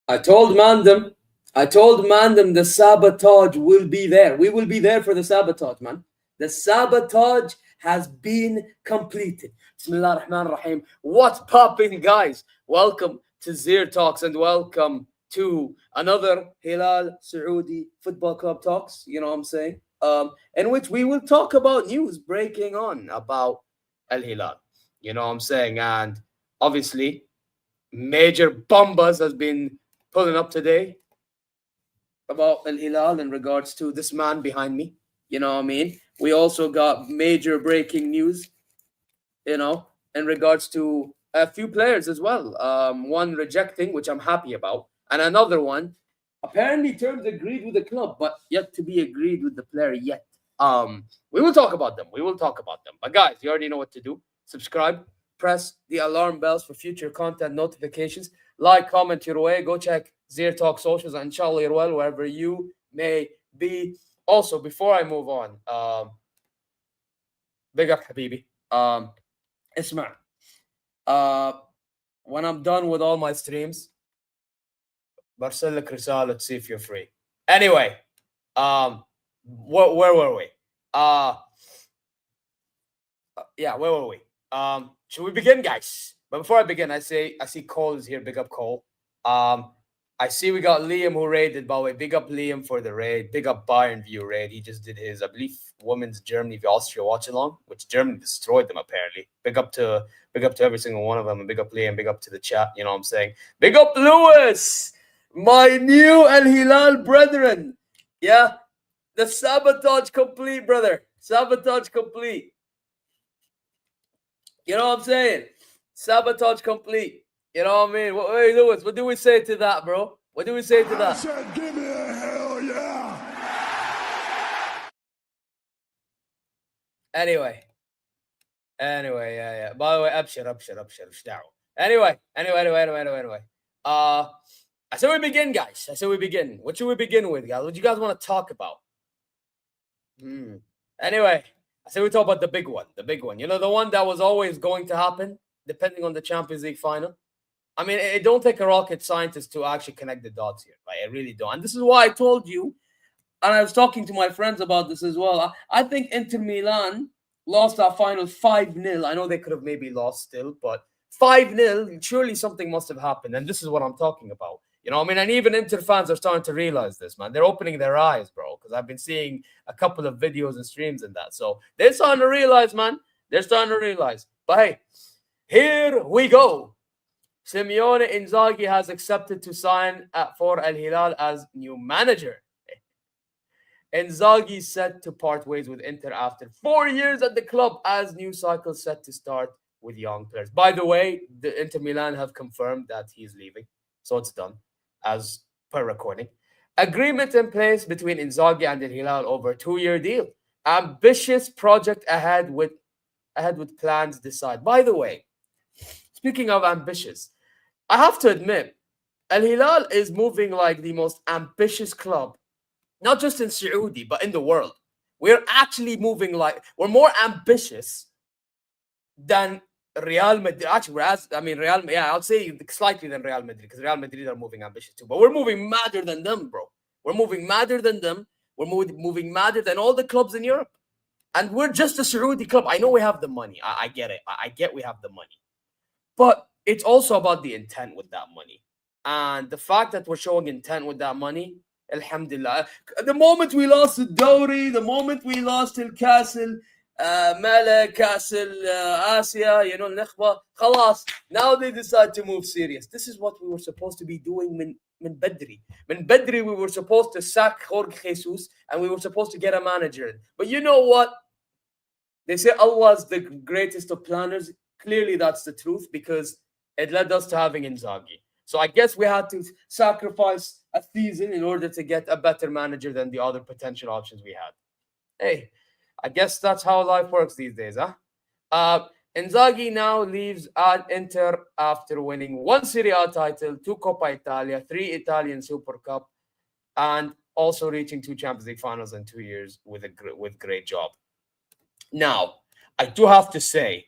I told Mandem the sabotage will be there. We will be there for the sabotage, man. The sabotage has been completed. Bismillah ar-Rahman ar-Rahim. What's popping, guys? Welcome to ZeerTalks and welcome to another Hilal Saudi Football Club Talks, you know what I'm saying? In which we will talk about news breaking on about Al Hilal, you know what I'm saying? And obviously, major bombas has been pulling up today about Al Hilal in regards to this man behind me. You know what I mean? We also got major breaking news, in regards to a few players as well. One rejecting, which I'm happy about, and another one apparently terms agreed with the club, but yet to be agreed with the player yet. We will talk about them. We will talk about them. But guys, you already know what to do. Subscribe, press the alarm bells for future content notifications. Like, comment your way. Go check ZeerTalk socials, and inshallah you're well wherever you may be. Also, before I move on, big up Habibi. Isma. When I'm done with all my streams, برسل لك رسالة to see if you're free. Anyway, where were we? Where were we? Should we begin, guys? But before I begin, I see Cole is here. Big up Cole. I see we got Liam who raided. By the way, big up Liam for the raid. Big up Bayern view raid. He just did his, I believe, women's Germany v Austria watch along, which Germany destroyed them apparently. Big up to every single one of them, and big up Liam. Big up to the chat. You know what I'm saying? Big up Lewis, my new Al Hilal brethren. Yeah, the sabotage complete, brother. Sabotage complete. You know what I'm saying? Sabotage complete. You know what I mean? Hey, Lewis, what do we say to that, bro? What do we say to that? I said, give me a hell yeah. Anyway, yeah. By the way, abshir. Anyway. I said we begin, guys. What should we begin with, guys? What do you guys want to talk about? Anyway, I said we talk about the big one. You know, the one that was always going to happen, depending on the Champions League final. I mean, it don't take a rocket scientist to actually connect the dots here. Right? I really don't. And this is why I told you, and I was talking to my friends about this as well. I think Inter Milan lost our final 5-0. I know they could have maybe lost still, but 5-0, surely something must have happened. And this is what I'm talking about. You know, I mean, and even Inter fans are starting to realize this, man. They're opening their eyes, bro, because I've been seeing a couple of videos and streams and that. So they're starting to realize, man. They're starting to realize. But hey, here we go. Simeone Inzaghi has accepted to sign for Al Hilal as new manager. Inzaghi set to part ways with Inter after 4 years at the club, as new cycle set to start with young players. By the way, the Inter Milan have confirmed that he's leaving, so it's done, as per recording. Agreement in place between Inzaghi and Al Hilal over a 2-year deal. Ambitious project ahead with plans decide. By the way, speaking of ambitious, I have to admit, Al Hilal is moving like the most ambitious club, not just in Saudi, but in the world. We're actually moving like, we're more ambitious than Real Madrid. Actually, I'll say slightly than Real Madrid, because Real Madrid are moving ambitious too. But we're moving madder than them, bro. We're moving madder than them. We're moving madder than all the clubs in Europe. And we're just a Saudi club. I know we have the money. I get it. I get we have the money. But it's also about the intent with that money. And the fact that we're showing intent with that money, alhamdulillah. The moment we lost the Dowry, the moment we lost El Castle, Malak, Castle, Asia, Nekhba, khalas, now they decide to move serious. This is what we were supposed to be doing min Badri. Min Badri, we were supposed to sack Jorge Jesus, and we were supposed to get a manager. But you know what? They say Allah's the greatest of planners. Clearly, that's the truth, because it led us to having Inzaghi. So I guess we had to sacrifice a season in order to get a better manager than the other potential options we had. Hey, I guess that's how life works these days, huh? Inzaghi now leaves at Inter after winning 1 Serie A title, 2 Coppa Italia, 3 Italian Super Cup, and also reaching 2 Champions League finals in 2 years with great job. Now, I do have to say,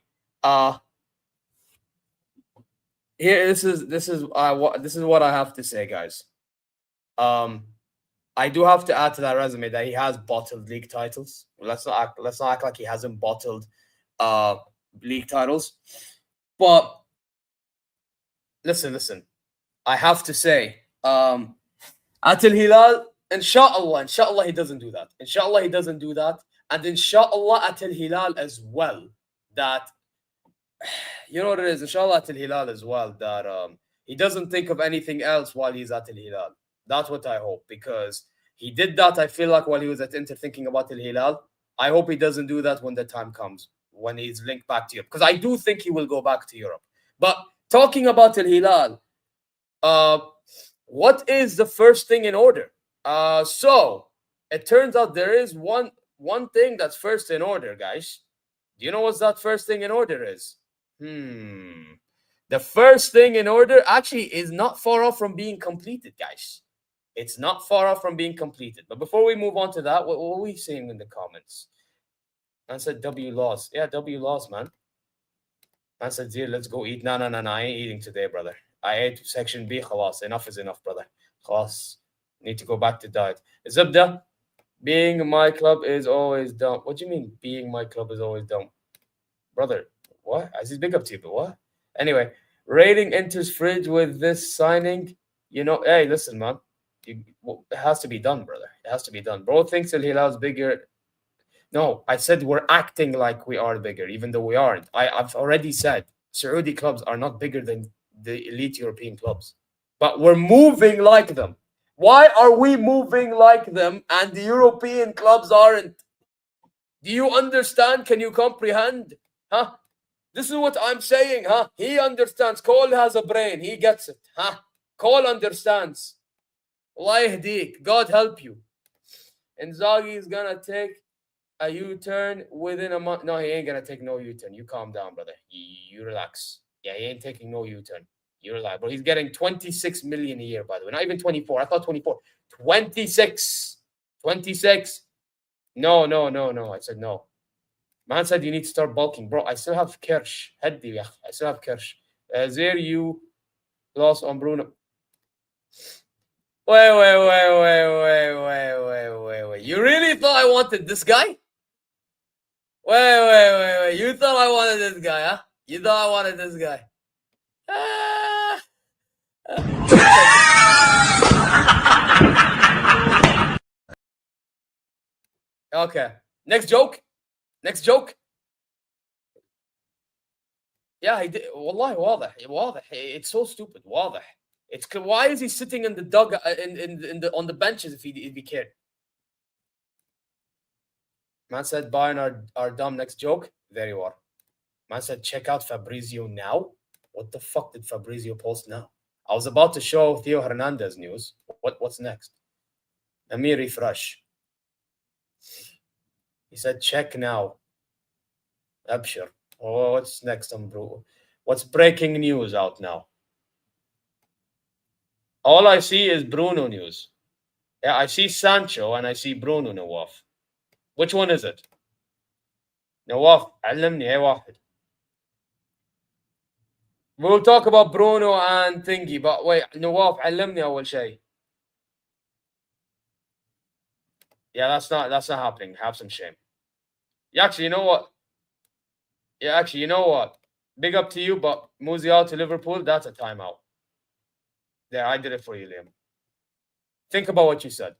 here, this is what I have to say, guys. I do have to add to that resume that he has bottled league titles. Let's not act like he hasn't bottled uh league titles. But listen. I have to say, at Al Hilal, inshallah he doesn't do that. Inshallah he doesn't do that. And inshallah at Al Hilal as well. That you know what it is, inshallah at Al Hilal as well, that he doesn't think of anything else while he's at Al Hilal. That's what I hope, because he did that, I feel like, while he was at Inter thinking about Al Hilal. I hope he doesn't do that when the time comes, when he's linked back to Europe, because I do think he will go back to Europe. But talking about Al Hilal, what is the first thing in order? So it turns out there is one thing that's first in order, guys. Do you know what that first thing in order is? The first thing in order actually is not far off from being completed, guys. It's not far off from being completed. But before we move on to that, what are we seeing in the comments? Man said W lost. Yeah, W lost, man. Man said, Zeer, let's go eat. No, I ain't eating today, brother. I ate section B, khalas. Enough is enough, brother. Khalas. Need to go back to diet. Zubda, being my club is always dumb. What do you mean, being my club is always dumb? Brother, what? I see big up to you, but what? Anyway, raiding Inter's fridge with this signing, hey, listen, man. It has to be done, brother. It has to be done. Bro thinks Al Hilal's bigger. No, I said we're acting like we are bigger, even though we aren't. I've already said Saudi clubs are not bigger than the elite European clubs, but we're moving like them. Why are we moving like them and the European clubs aren't? Do you understand? Can you comprehend? Huh? This is what I'm saying, huh? He understands. Cole has a brain. He gets it, huh? Cole understands. Allah yahdik. God help you. Inzaghi is gonna take a U-turn within a month. No, he ain't gonna take no U-turn. You calm down, brother. You relax. Yeah, he ain't taking no U-turn. You relax. But he's getting 26 million a year, by the way. Not even 24. I thought 24. 26. 26. No. I said no. Man said you need to start bulking. Bro, I still have Kirsch. Heddi, I still have Kirsch. There you lost on Bruno. Wait. You really thought I wanted this guy? Wait. You thought I wanted this guy, huh? You thought I wanted this guy. Okay. Next joke. Yeah, he did. Wallahi, واضح. It's so stupid. واضح. Why is he sitting in the dug on the benches if he cared? Man said Bayern are dumb. Next joke. There you are. Man said check out Fabrizio now. What the fuck did Fabrizio post now? I was about to show Theo Hernandez news. What's next? Let me refresh. He said check now. Abshir. Oh, what's next on Bruno? What's breaking news out now? All I see is Bruno news. Yeah, I see Sancho and I see Bruno Nawaf. Which one is it? Nawaf, علمني أي واحد. We'll talk about Bruno and Thingy, but wait, Nawaf, علمني أول شيء. Yeah, that's not happening. Have some shame. Yeah, actually, you know what? Big up to you, but Musial to Liverpool, that's a timeout. There, I did it for you, Liam. Think about what you said.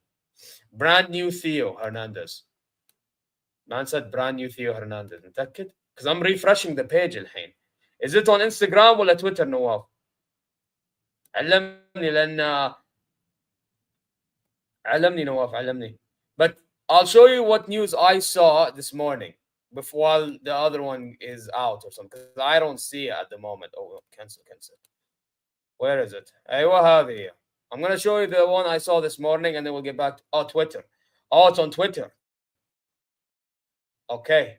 Brand new Theo Hernandez. Man said brand new Theo Hernandez. متأكد? Because I'm refreshing the page الحين. Is it on Instagram or Twitter, Nawaf? علمني نواف. But I'll show you what news I saw this morning while the other one is out or something. Because I don't see it at the moment. Oh, cancel. Where is it? أيوة هذه. I'm going to show you the one I saw this morning and then we'll get back to Twitter. Oh, it's on Twitter. Okay.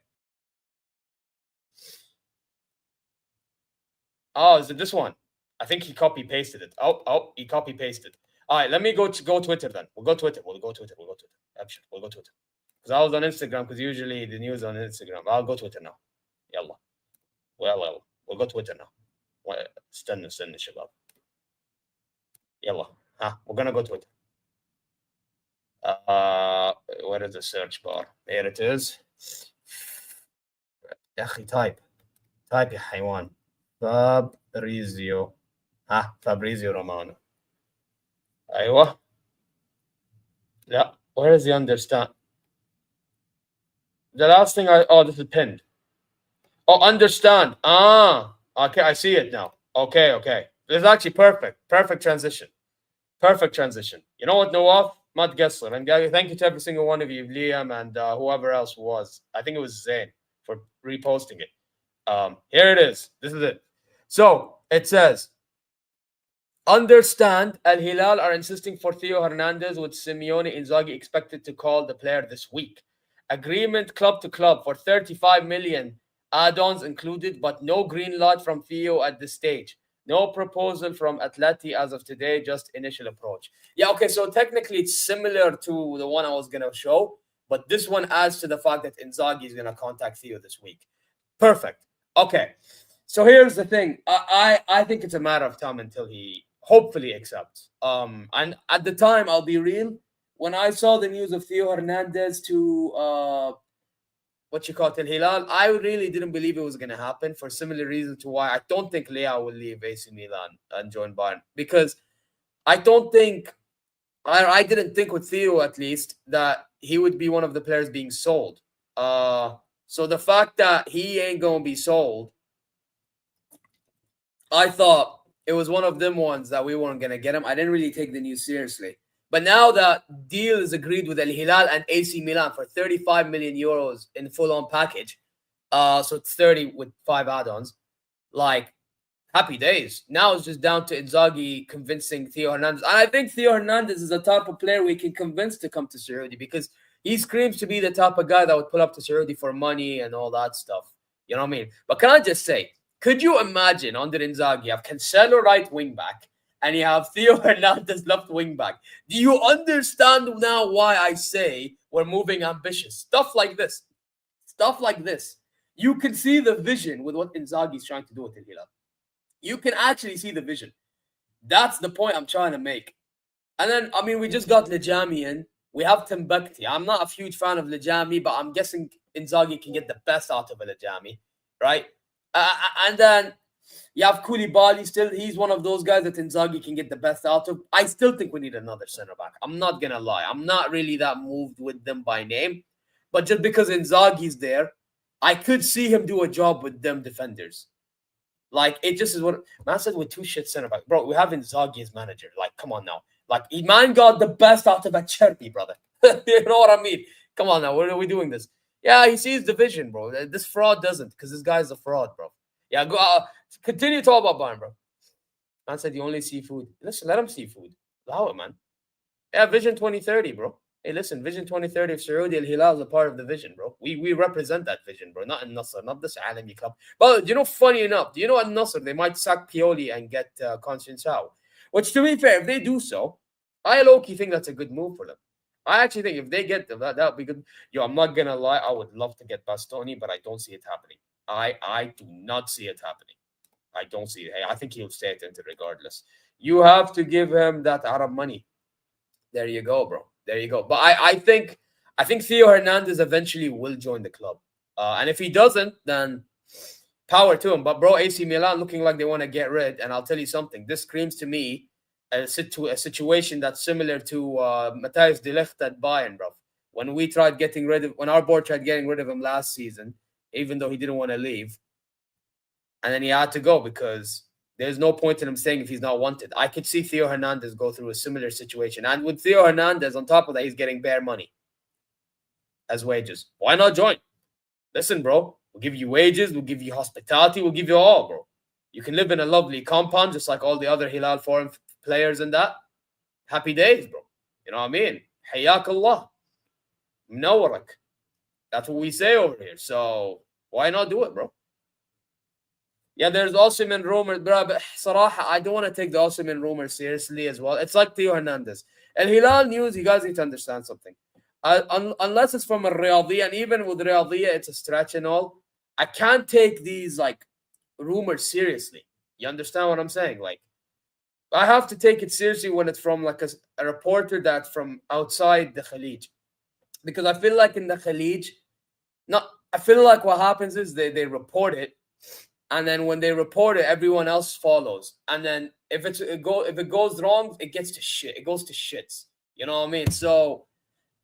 Oh, is it this one? I think he copy-pasted it. Oh, he copy-pasted. All right, let me go Twitter then. We'll go Twitter. We'll go Twitter. We'll go Twitter. Because I was on Instagram, because usually the news on Instagram. I'll go Twitter now. Yalla. Well, we'll go Twitter now. استنى شباب. يلا we're gonna go to it. Where is the search bar? Here it is. يا أخي type يا حيوان. فابريزيو رومانو. أيوة. لا, where is the understand? The last thing this is pinned. Oh, understand. Okay, I see it now. Okay. This is actually perfect transition. You know what, Nawaf? Matt Gessler. And thank you to every single one of you, Liam and whoever else was. I think it was Zain for reposting it. Here it is. This is it. So it says, understand, Al Hilal are insisting for Theo Hernandez with Simeone Inzaghi expected to call the player this week. Agreement club to club for 35 million, add-ons included, but no green light from Theo at this stage. No proposal from Atleti as of today, just initial approach. Yeah, okay, so technically it's similar to the one I was going to show, but this one adds to the fact that Inzaghi is going to contact Theo this week. Perfect. Okay, so here's the thing. I think it's a matter of time until he hopefully accepts. And at the time, I'll be real, when I saw the news of Theo Hernandez to Hilal, I really didn't believe it was going to happen for similar reasons to why I don't think Leao will leave AC Milan and join Bayern. Because I don't think, I didn't think with Theo at least, that he would be one of the players being sold. So the fact that he ain't going to be sold, I thought it was one of them ones that we weren't going to get him. I didn't really take the news seriously. But now that deal is agreed with Al Hilal and AC Milan for 35 million euros in full-on package, so it's 30 with 5 add-ons, like, happy days. Now it's just down to Inzaghi convincing Theo Hernandez. And I think Theo Hernandez is the type of player we can convince to come to Saudi because he screams to be the type of guy that would pull up to Saudi for money and all that stuff. You know what I mean? But can I just say, could you imagine under Inzaghi, you have Cancelo right wing back, and you have Theo Hernandez left wing back? Do you understand now why I say we're moving ambitious? Stuff like this. You can see the vision with what Inzaghi is trying to do with Al Hilal. You can actually see the vision. That's the point I'm trying to make. And then, I mean, we just got Lejami in. We have Timbuktu. I'm not a huge fan of Lejami, but I'm guessing Inzaghi can get the best out of a Lejami, right? And then you have Koulibaly still. He's one of those guys that Inzaghi can get the best out of. I still think we need another center back. I'm not going to lie. I'm not really that moved with them by name. But just because Inzaghi's there, I could see him do a job with them defenders. Like, it just is what man said with 2 shit center back. Bro, we have Inzaghi as manager. Like, come on now. Like, man got the best out of Acerbi, brother. You know what I mean? Come on now. Where are we doing this? Yeah, he sees the vision, bro. This fraud doesn't, because this guy's a fraud, bro. Yeah, go continue to talk about Bayern, bro. Man said you only see food. Listen, let him see food. Allow it, man. Yeah, Vision 2030, bro. Hey, listen, Vision 2030 of Saudi Al Hilal is a part of the vision, bro. We represent that vision, bro. Not in Nasser, not this Alami club. But you know, funny enough, do you know at Nasser they might sack Pioli and get Conceição? Which, to be fair, if they do so, I low-key think that's a good move for them. I actually think if they get them, that would be good. Yo, I'm not gonna lie, I would love to get Bastoni, but I don't see it happening. I do not see it happening. I don't see it. Hey, I think he'll stay at Inter regardless. You have to give him that Arab money. There you go, bro. There you go. But I think Theo Hernandez eventually will join the club. And if he doesn't, then power to him. But bro, AC Milan looking like they want to get rid. And I'll tell you something. This screams to me a situation that's similar to Matthijs de Ligt at Bayern, bro. When our board tried getting rid of him last season, even though he didn't want to leave, and then he had to go because there's no point in him staying if he's not wanted. I could see Theo Hernandez go through a similar situation. And with Theo Hernandez, on top of that, he's getting bare money as wages. Why not join? Listen, bro, we'll give you wages, we'll give you hospitality, we'll give you all, bro. You can live in a lovely compound just like all the other Hilal foreign players and that. Happy days, bro. You know what I mean? Hayak Allah. Mnawarak. That's what we say over here. So why not do it, bro? Yeah, there's Osimhen rumors, bro. But Saraha, I don't want to take the Osimhen rumors seriously as well. It's like Theo Hernandez. And Hilal news, you guys need to understand something. Unless it's from a Riyadiyya, and even with Riyadiyya, it's a stretch and all. I can't take these like rumors seriously. You understand what I'm saying? Like, I have to take it seriously when it's from like a reporter that's from outside the Khalij. Because I feel like in the Khalij, not I feel like what happens is they report it, and then when they report it, everyone else follows. And then if if it goes wrong, it gets to shit. It goes to shits. You know what I mean? So,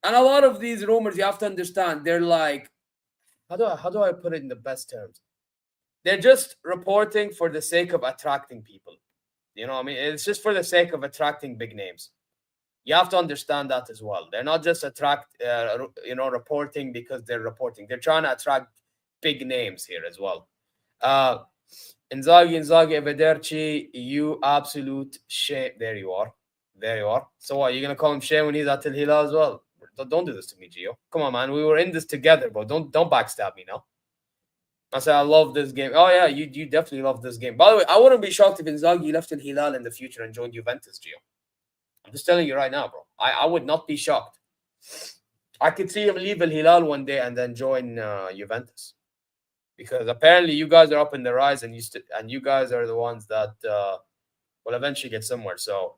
and a lot of these rumors, you have to understand, they're like, how do I put it in the best terms? They're just reporting for the sake of attracting people. You know what I mean? It's just for the sake of attracting big names. You have to understand that as well. They're not just reporting because they're reporting. They're trying to attract big names here as well. Uh, Inzaghi, Evederci, you absolute shame. There you are. There you are. So what? You're gonna call him shame when he's at Al Hilal as well? Don't do this to me, Gio. Come on, man. We were in this together, bro. Don't backstab me now. I said I love this game. Oh yeah, you definitely love this game. By the way, I wouldn't be shocked if Inzaghi left Al Hilal in the future and joined Juventus, Gio. I'm just telling you right now, bro. I would not be shocked. I could see him leave Al Hilal one day and then join Juventus, because apparently you guys are up in the rise, and you guys are the ones that will eventually get somewhere. So,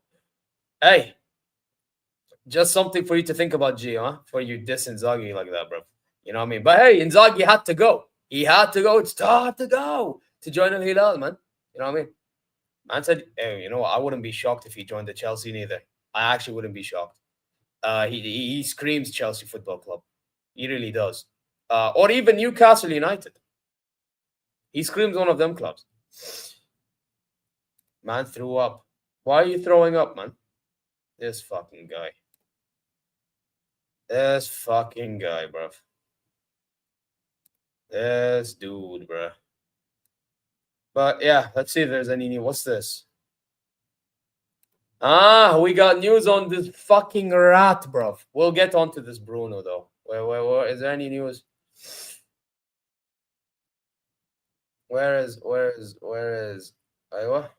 hey, just something for you to think about, Gio, huh? For you diss Inzaghi like that, bro. You know what I mean? But hey, Inzaghi had to go. He had to go. It's had to go to join Al Hilal, man. You know what I mean? Man said, hey, you know what? I wouldn't be shocked if he joined the Chelsea neither. I actually wouldn't be shocked. He screams Chelsea Football Club. He really does. Or even Newcastle United. He screams one of them clubs. Man threw up. Why are you throwing up, man? This fucking guy. This fucking guy, bruv. This dude, bruh. But yeah, let's see if there's any new. What's this? We got news on this fucking rat, bruv. We'll get onto this Bruno, though. Where is there any news? Where is Aywa?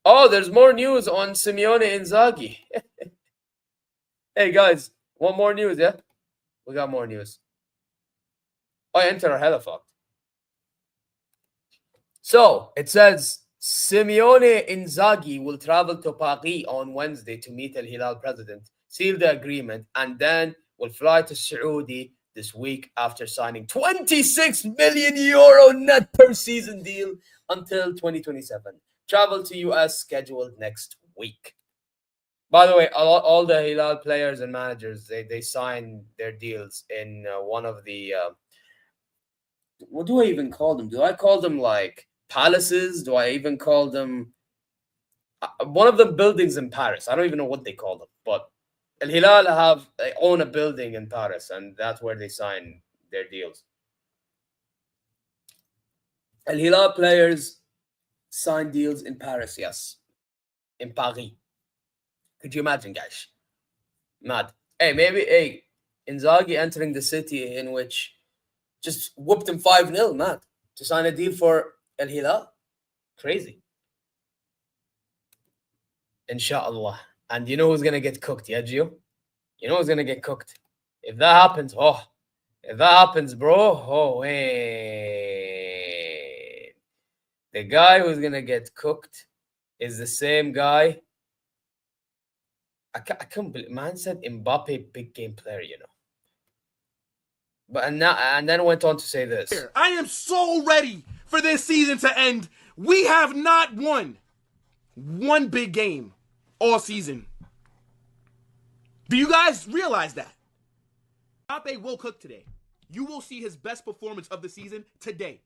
Oh, there's more news on Simeone Inzaghi. Hey guys, one more news, yeah? We got more news. Oh, Inter are hella fucked. So it says Simeone Inzaghi will travel to Paris on Wednesday to meet Al Hilal president, seal the agreement, and then will fly to Saudi this week after signing 26 million euro net per season deal until 2027. Travel to US scheduled next week. By the way, all the Hilal players and managers, they sign their deals in one of the what do I even call them? Do I call them like palaces? Do I even call them one of the buildings in Paris? I don't even know what they call them, but Al Hilal they own a building in Paris, and that's where they sign their deals. Al Hilal players sign deals in Paris, yes, in Paris. Could you imagine, guys? Mad. Hey, Inzaghi entering the city in which just whooped him 5-0, mad, to sign a deal for Al Hilal. Crazy. Inshallah. And you know who's going to get cooked, yeah, Gio? You know who's going to get cooked? If that happens, bro, wait. The guy who's going to get cooked is the same guy. I can't believe, man said Mbappe, big game player, you know. But and then went on to say this. I am so ready for this season to end. We have not won one big game all season. Do you guys realize that? Mbappe will cook today. You will see his best performance of the season today.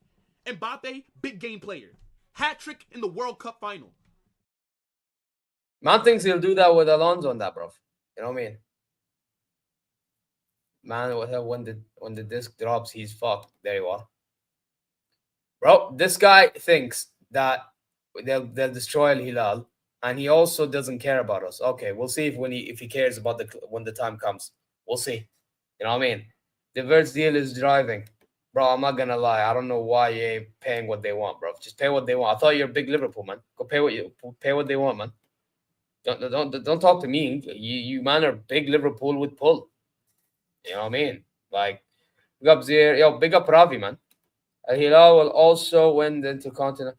Mbappe, big game player. Hat trick in the World Cup final. Man thinks he'll do that with Alonso on that, bro. You know what I mean? Man, when the disc drops, he's fucked. There you are. Bro, this guy thinks that they'll destroy Al Hilal, and he also doesn't care about us. Okay, we'll see if he cares about when the time comes. We'll see. You know what I mean? The Verts deal is driving. Bro, I'm not gonna lie. I don't know why you ain't paying what they want, bro. Just pay what they want. I thought you're a big Liverpool, man. Go pay what they want, man. Don't talk to me. You man are big Liverpool with pull. You know what I mean? Like, big up Zier. Yo, big up Ravi, man. Al Hilal will also win the Intercontinental.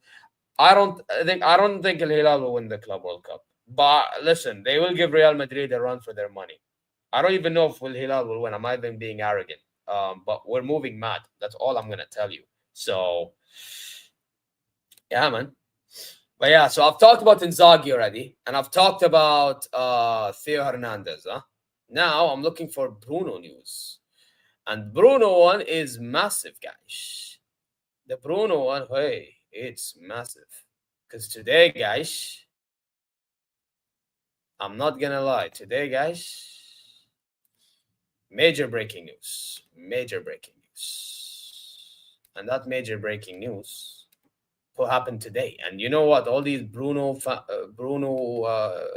I don't think Al Hilal will win the Club World Cup. But listen, they will give Real Madrid a run for their money. I don't even know if Al Hilal will win. I might have been being arrogant. But we're moving mad. That's all I'm gonna tell you. So yeah, man. But yeah, so I've talked about Inzaghi already, and I've talked about Theo Hernandez. Huh? Now I'm looking for Bruno news. And Bruno one is massive, guys. The Bruno one, hey, it's massive. Because today, guys, I'm not gonna lie. Today, guys, major breaking news. Major breaking news. And that major breaking news what happened today. And you know what? All these Bruno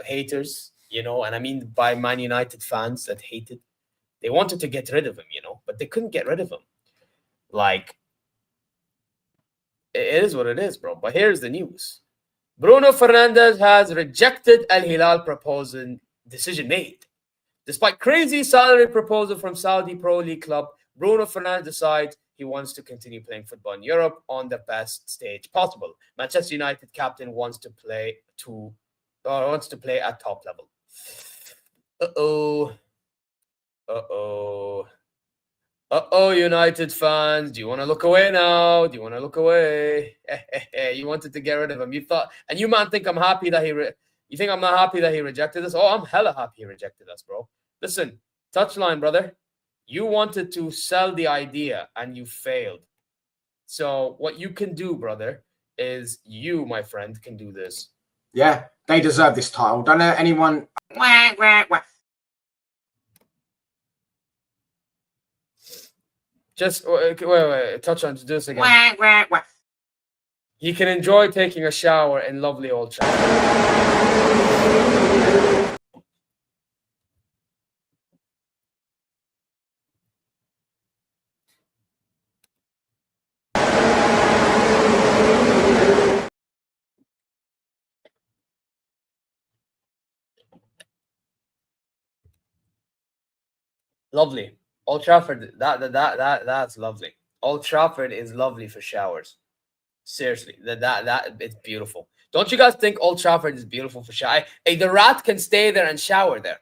haters, and I mean by Man United fans that hated, they wanted to get rid of him, but they couldn't get rid of him. Like, it is what it is, bro. But here's the news. Bruno Fernandes has rejected Al Hilal proposal decision made. Despite crazy salary proposal from Saudi Pro League club, Bruno Fernandes decides he wants to continue playing football in Europe on the best stage possible. Manchester United captain wants to play at top level. United fans, do you want to look away now? Do you want to look away? You wanted to get rid of him. You thought, and you man think I'm happy that you think I'm not happy that he rejected us? Oh, I'm hella happy he rejected us, bro. Listen, touchline, brother. You wanted to sell the idea and you failed. So what you can do, brother, is you, my friend, can do this. Yeah, they deserve this title. Don't let anyone... Just wait, touch on to do this again. He can enjoy taking a shower in lovely Old Trafford. Lovely. Old Trafford, that's lovely. Old Trafford is lovely for showers. Seriously, that it's beautiful. Don't you guys think Old Trafford is beautiful for shower? Hey, the rat can stay there and shower there.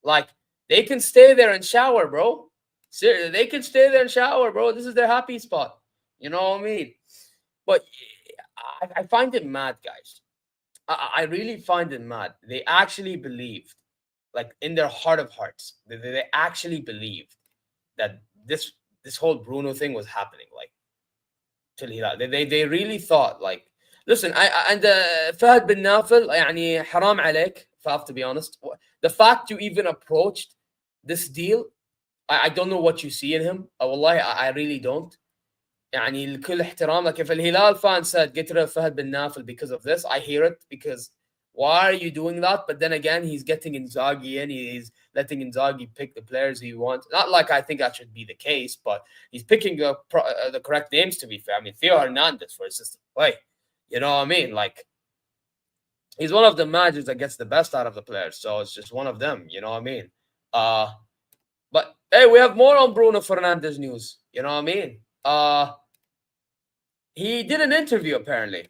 Like, they can stay there and shower, bro. Seriously, they can stay there and shower, bro. This is their happy spot. You know what I mean? But I find it mad, guys. I really find it mad. They actually believed, like in their heart of hearts, they actually believed that this whole Bruno thing was happening. Like, they really thought, like, listen, Fahad bin Nafil, يعني حرام عليك, if I have to be honest. The fact you even approached this deal, I don't know what you see in him. Wallahi, I really don't. يعني الكل احترام. Like, if Al Hilal fan said get rid of Fahad bin Nafil because of this, I hear it, because why are you doing that? But then again, he's getting Inzaghi in. He's letting Inzaghi pick the players he wants. Not like I think that should be the case, but he's picking the correct names, to be fair. I mean, Theo Hernandez, for instance. Wait, you know what I mean? Like, he's one of the managers that gets the best out of the players. So it's just one of them. You know what I mean? But hey, we have more on Bruno Fernandes news. You know what I mean? He did an interview apparently,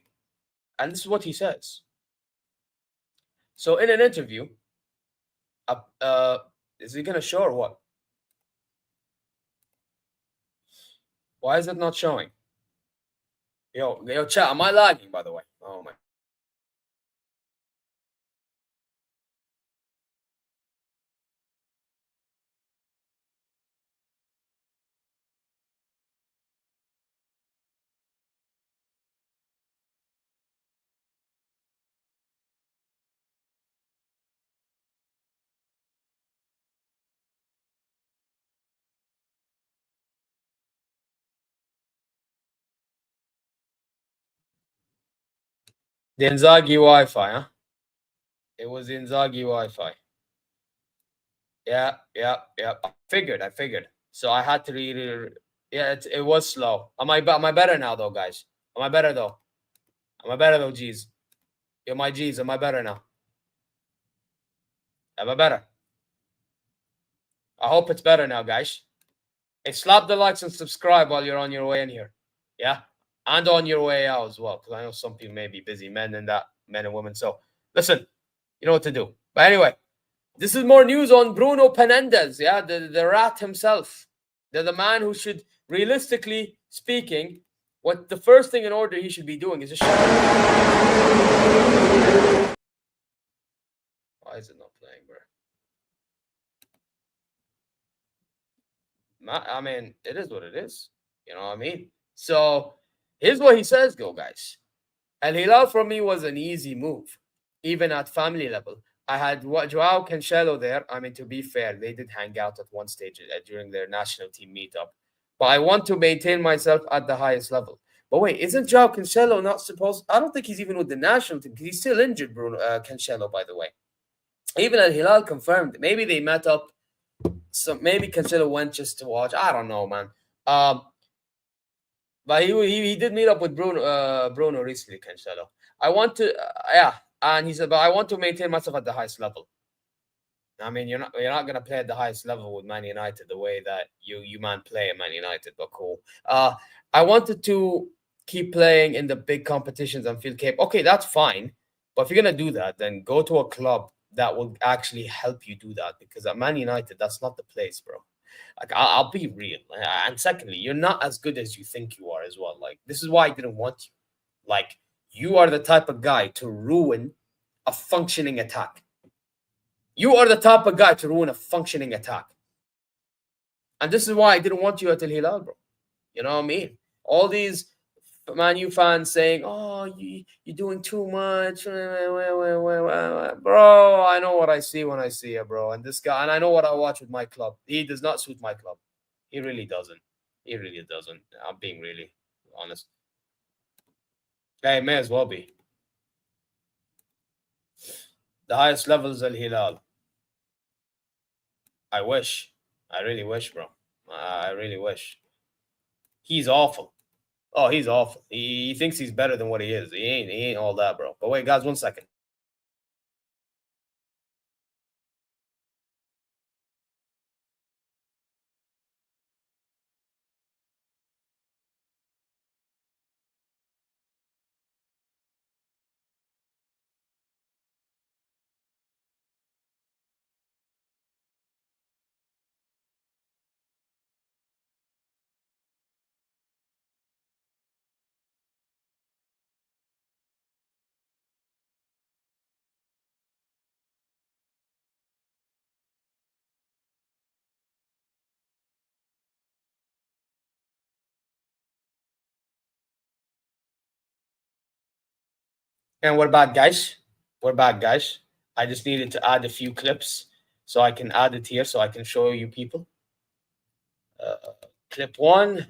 and this is what he says. So in an interview, is he gonna show or what? Why is it not showing? Yo, chat, am I lagging, by the way? Oh my. The Inzaghi Wi-Fi, huh? It was the Inzaghi Wi-Fi. Yeah. I figured. So I had to read it. Yeah, it was slow. Am I better now, though, guys? Am I better, though? G's? Yo, my G's, am I better now? Am I better? I hope it's better now, guys. Hey, slap the likes and subscribe while you're on your way in here. Yeah? And on your way out as well. Because I know some people may be busy, men and women. So listen, you know what to do. But anyway, this is more news on Bruno Fernandes. Yeah, the rat himself. The man who should, realistically speaking, what the first thing in order he should be doing is just why is it not playing, bro? I mean, it is what it is. You know what I mean? So here's what he says, go guys. Al Hilal for me was an easy move, even at family level. I had Joao Cancelo there. I mean, to be fair, they did hang out at one stage during their national team meetup. But I want to maintain myself at the highest level. But wait, isn't Joao Cancelo not supposed? I don't think he's even with the national team because he's still injured, Bruno Cancelo, by the way. Even Al Hilal confirmed. Maybe they met up. So maybe Cancelo went just to watch. I don't know, man. But he did meet up with Bruno recently, Cancelo. I want to, and he said, but I want to maintain myself at the highest level. I mean, you're not gonna play at the highest level with Man United the way that you man play at Man United, but cool. I wanted to keep playing in the big competitions and feel capable. Okay, that's fine. But if you're gonna do that, then go to a club that will actually help you do that. Because at Man United, that's not the place, bro. Like I'll be real. And secondly, you're not as good as you think you are as well. Like this is why I didn't want you. Like you are the type of guy to ruin a functioning attack. You are the type of guy to ruin a functioning attack. And this is why I didn't want you at Al Hilal, bro. You know what I mean? All these Man U fans saying, "Oh, you're doing too much." Bro, I know what I see when I see it, bro. And this guy, and I know what I watch with my club. He does not suit my club. He really doesn't. He really doesn't. I'm being really honest. Hey, may as well be. The highest level is Al Hilal. I wish. I really wish, bro. I really wish. He's awful. Oh, he's awful. He thinks he's better than what he is. He ain't all that, bro. But wait, guys, 1 second. And we're back, guys. We're back, guys. I just needed to add a few clips so I can add it here so I can show you people. Clip 1.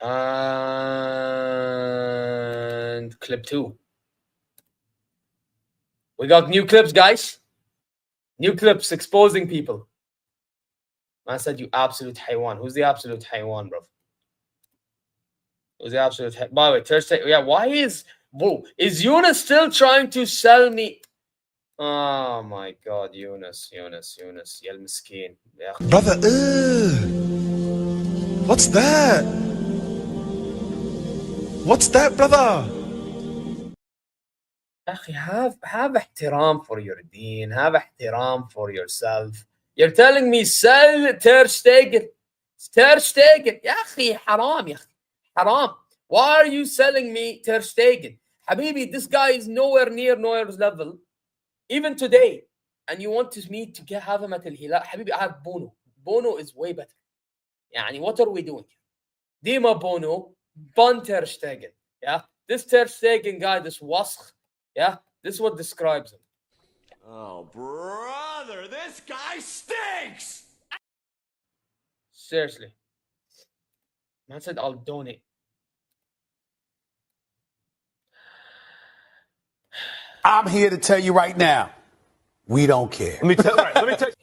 And clip 2. We got new clips, guys. New clips exposing people. Man said, you absolute haywan. Who's the absolute haywan, bro? Who's the absolute by the way, Thursday. Yeah, why is Yunus still trying to sell me? Oh my god, Yunus. Yel miskin. Brother, what's that? What's that, brother? have احترام for your deen. Have احترام for yourself. You're telling me sell Ter Stegen. Ter Stegen. يا أخي حرام يا أخي. Haram. Why are you selling me Ter Stegen? Habibi, this guy is nowhere near Neuer's level. Even today. And you want me to have him at Al Hilal? Habibi, I have Bono. Bono is way better. Yani, what are we doing? Dima Bono, Bon Ter Stegen. Yeah? This Ter Stegen guy, this wasq, yeah? This is what describes him. Oh, brother, this guy stinks! Seriously. Man said, I'll donate. I'm here to tell you right now, we don't care. Let me tell you.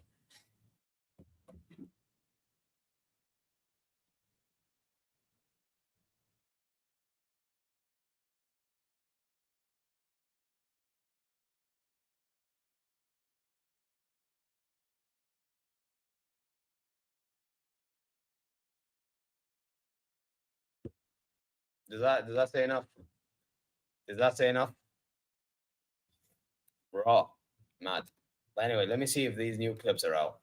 Does that say enough? Does that say enough? Raw. Mad. But anyway, let me see if these new clips are out.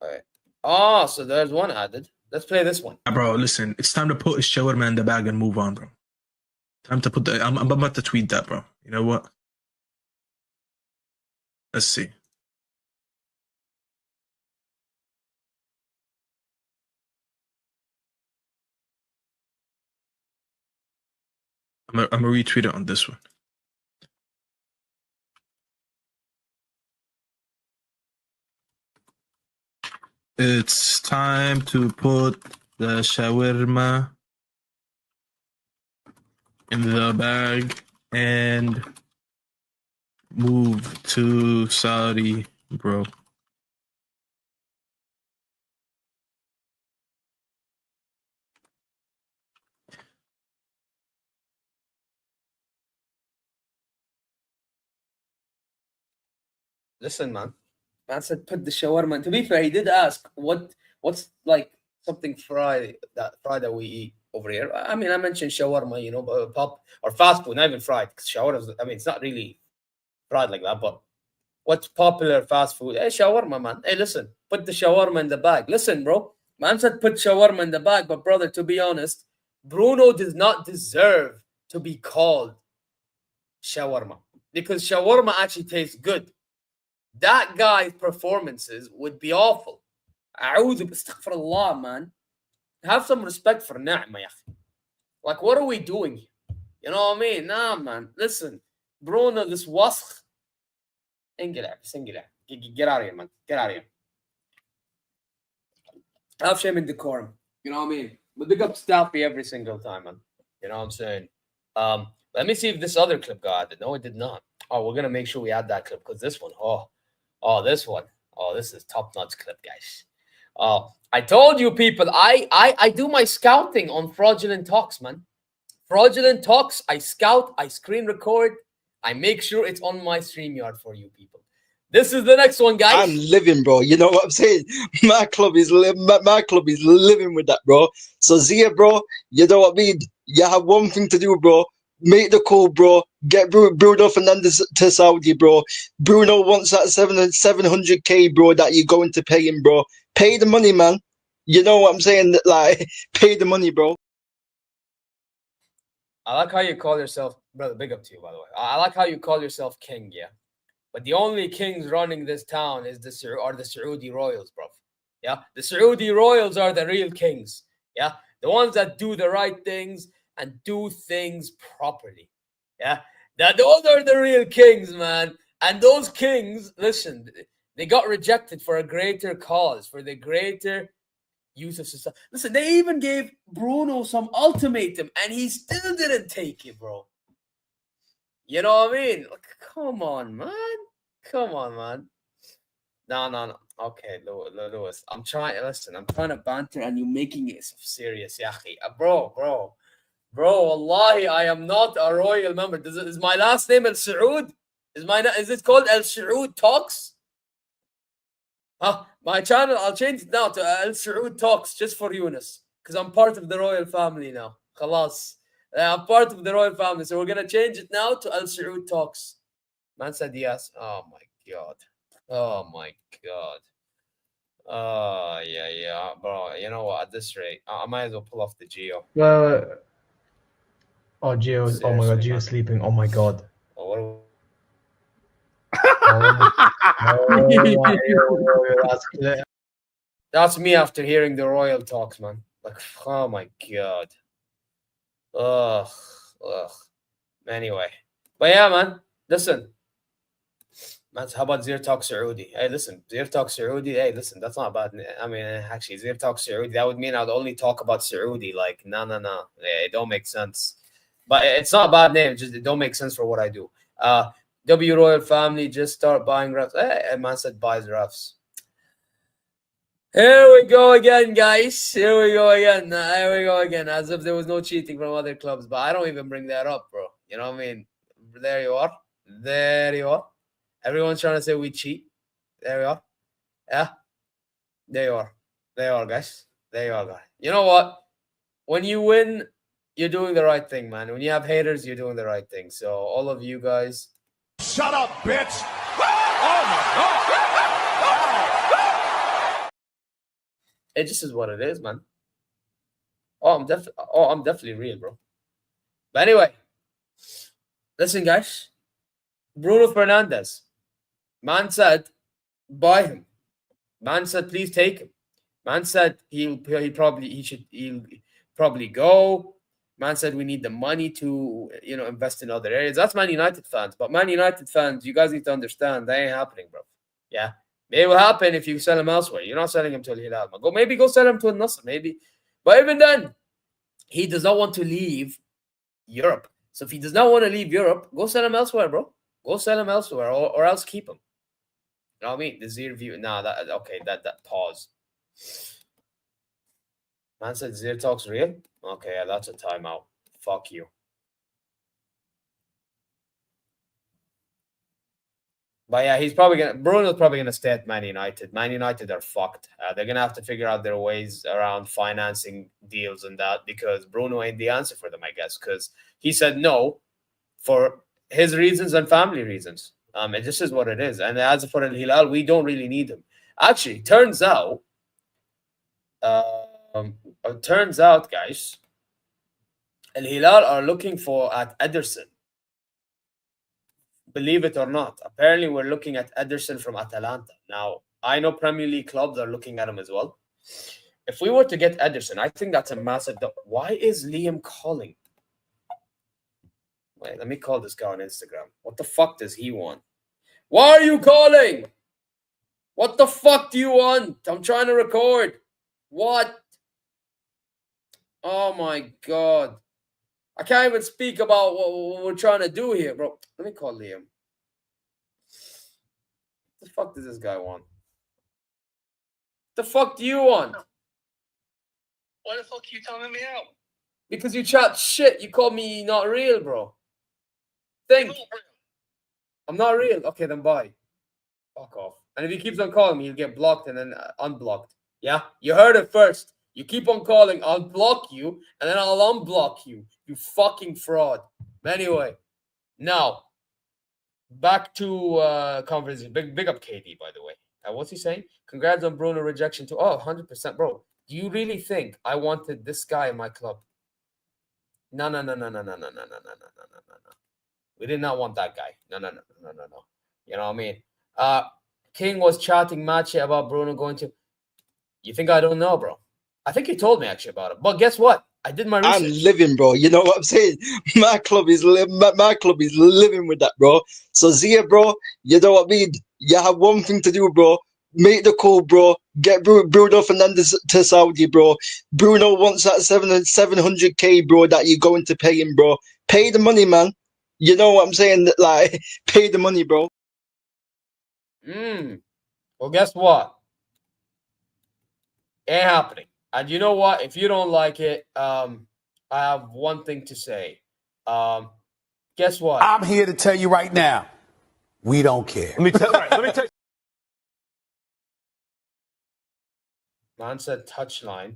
All right. Oh, so there's one added. Let's play this one. Bro, listen, it's time to put his shawarma in the bag and move on, bro. Time to put the. I'm about to tweet that, bro. You know what? Let's see. I'm gonna retweet it on this one. It's time to put the shawarma in the bag and move to Saudi, bro. Listen, man. Man said put the shawarma. To be fair, he did ask what's like something fried that we eat over here. I mean, I mentioned shawarma, you know, pop or fast food, not even fried. Because shawarma, I mean, it's not really fried like that. But what's popular fast food? Hey, shawarma, man. Hey, listen, put the shawarma in the bag. Listen, bro. Man said put shawarma in the bag, but brother, to be honest, Bruno does not deserve to be called shawarma because shawarma actually tastes good. That guy's performances would be awful. Astaghfirullah, man. Have some respect for Ni'ma, ya akhi. Like, what are we doing here? You know what I mean? Nah, man. Listen, Bruno, this wasх. Get out of here, man. Get out of here. Have shame and decorum. You know what I mean? But big up Staffy every single time, man. You know what I'm saying? Let me see if this other clip got added. No, it did not. Oh, we're gonna make sure we add that clip because this one, this one. Oh, this is top-notch clip, guys. I told you people, I do my scouting on fraudulent talks, man. Fraudulent talks, I scout, I screen record, I make sure it's on my StreamYard for you people. This is the next one, guys. I'm living, bro. You know what I'm saying? My club is living with that, bro. So Zia, bro, you know what I mean? You have one thing to do, bro. Make the call, bro. Get Bruno Fernandes to Saudi, bro. Bruno wants that 700K, bro, that you're going to pay him, bro. Pay the money, man. You know what I'm saying? Like, pay the money, bro. I like how you call yourself, brother, big up to you, by the way. I like how you call yourself king, yeah? But the only kings running this town are the Saudi royals, bro. Yeah? The Saudi royals are the real kings, yeah? The ones that do the right things and do things properly, yeah? Those are the real kings, man. And those kings, listen, they got rejected for a greater cause, for the greater use of society. Listen, they even gave Bruno some ultimatum, and he still didn't take it, bro. You know what I mean? Like, come on, man. Come on, man. No. Okay, Lewis. I'm trying to banter, and you're making it serious, yahi. Bro. Wallahi, I am not a royal member. Is my last name El Saud? Is it called El Saud Talks? My channel, I'll change it now to El Saud Talks just for Yunus, because I'm part of the royal family now. Khalas. I'm part of the royal family, so we're gonna change it now to El Saud Talks. Man said yes. Oh my god. Oh yeah, bro. You know what? At this rate, I might as well pull off the Geo. Well, oh Geo, oh my god, Seriously, Geo's man. sleeping. Oh my god. Oh, what That's clear. That's me after hearing the royal talks, man. Like, oh my god. Ugh. Anyway, but yeah, man. Listen, man. How about ZeerTalks Saudi? Hey, listen, ZeerTalks Saudi. Hey, listen, that's not bad. I mean, actually, ZeerTalks Saudi. That would mean I'd only talk about Saudi. Like, no. Yeah, it don't make sense. But it's not a bad name. Just it don't make sense for what I do. W Royal Family just start buying refs. Hey, man said buys refs. Here we go again, guys. Here we go again. As if there was no cheating from other clubs, but I don't even bring that up, bro. You know what I mean? There you are. Everyone's trying to say we cheat. There we are. Yeah. They are. They are, guys. They are, guys. You know what? When you win, you're doing the right thing, man. When you have haters, you're doing the right thing. So all of you guys. Shut up, bitch. It just is what it is, man. I'm definitely real, bro. But anyway, listen, guys. Bruno Fernandes. Man said, buy him. Man said, please take him. Man said he'll probably go. Man said we need the money to invest in other areas. That's Man United fans. But Man United fans, you guys need to understand that ain't happening, bro. Yeah. It will happen if you sell him elsewhere. You're not selling him to Al Hilal. Go sell him to Al Nassr, maybe. But even then, he does not want to leave Europe. So if he does not want to leave Europe, go sell him elsewhere, bro. Go sell him elsewhere, or else keep him. You know what I mean? The Zier view. Nah, that pause. Man said ZeerTalks real? Okay, yeah, that's a timeout. Fuck you. But yeah, Bruno's probably gonna stay at Man United. Man United are fucked. They're gonna have to figure out their ways around financing deals and that, because Bruno ain't the answer for them, I guess, because he said no for his reasons and family reasons. It just is what it is. And as for Al Hilal, we don't really need him. Actually, turns out, guys, Al Hilal are looking at Ederson. Believe it or not, apparently we're looking at Ederson from Atalanta. Now, I know Premier League clubs are looking at him as well. If we were to get Ederson, I think that's a massive... Why is Liam calling? Wait, let me call this guy on Instagram. What the fuck does he want? Why are you calling? What the fuck do you want? I'm trying to record. What? Oh my God. I can't even speak about what we're trying to do here, bro. Let me call Liam. What the fuck does this guy want? The fuck do you want? Why the fuck are you telling me out? Because you chat shit. You call me not real, bro. Think. I'm not real. Okay, then bye. Fuck off. And if he keeps on calling me, he'll get blocked and then unblocked. Yeah? You heard it first. You keep on calling, I'll block you, and then I'll unblock you. You fucking fraud. Anyway, now, back to conversation. Big up KD, by the way. What's he saying? Congrats on Bruno rejection too. Oh, 100%, bro. Do you really think I wanted this guy in my club? No. We did not want that guy. No. You know what I mean? King was chatting matchy about Bruno going to... You think I don't know, bro? I think he told me actually about it. But guess what? I did my research. I'm living, bro. You know what I'm saying? My club is living with that, bro. So Zia, bro, you know what I mean? You have one thing to do, bro. Make the call, bro. Get Bruno Fernandes to Saudi, bro. Bruno wants that 700k, bro, that you're going to pay him, bro. Pay the money, man. You know what I'm saying? Like, pay the money, bro. Well, guess what? Ain't happening. And you know what? If you don't like it, I have one thing to say. Guess what? I'm here to tell you right now, we don't care. Let me tell you. Man said touchline.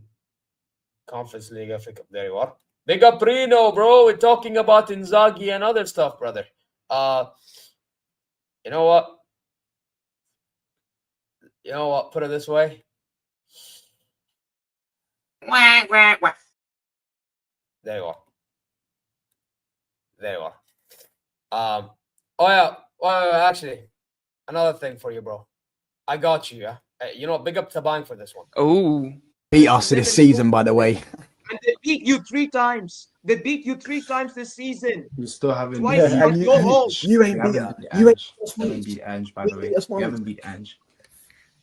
Conference League. There you are. Big up Reno, bro. We're talking about Inzaghi and other stuff, brother. You know what? Put it this way. There you are. Actually, another thing for you, bro. I got you, yeah? Big up Tabang for this one. Oh. Beat us this season, by the way. And they beat you 3 times. They beat you 3 times this season. You still haven't. Twice Yeah, and you go home. you ain't beat Ange, by the way. You haven't beat Ange.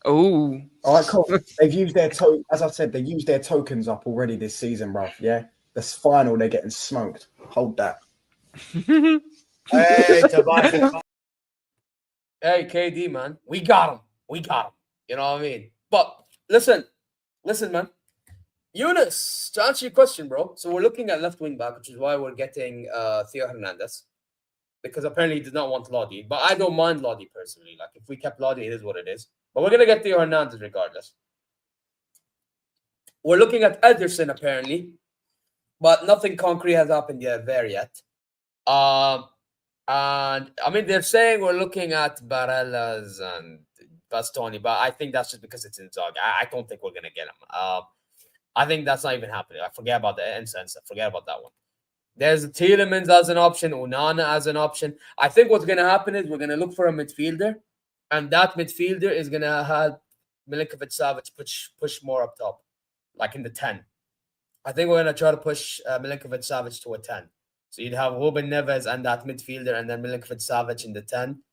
Oh. All right, cool. They've used their as I said, they used their tokens up already this season, bro. Yeah, this final they're getting smoked. Hold that. Hey, Tobias. Hey, KD, man, we got him. You know what I mean? But listen, man. Eunice, to answer your question, bro. So we're looking at left wing back, which is why we're getting Theo Hernandez, because apparently he did not want Lodi. But I don't mind Lodi personally. Like, if we kept Lodi, it is what it is. But we're gonna get Theo Hernandez regardless. We're looking at Ederson apparently, but nothing concrete has happened there yet. And I mean, they're saying we're looking at Barellas and Bastoni, but I think that's just because it's Inzaghi. I don't think we're gonna get him. I think that's not even happening. I forget about the incense. I forget about that one. There's Tielemans as an option, Onana as an option. I think what's gonna happen is we're gonna look for a midfielder, and that midfielder is gonna have Milinkovic-Savic push more up top, like in the 10. I think we're gonna try to push Milinkovic-Savic to a 10. So you'd have Ruben Neves and that midfielder, and then Milinkovic-Savic in the 10.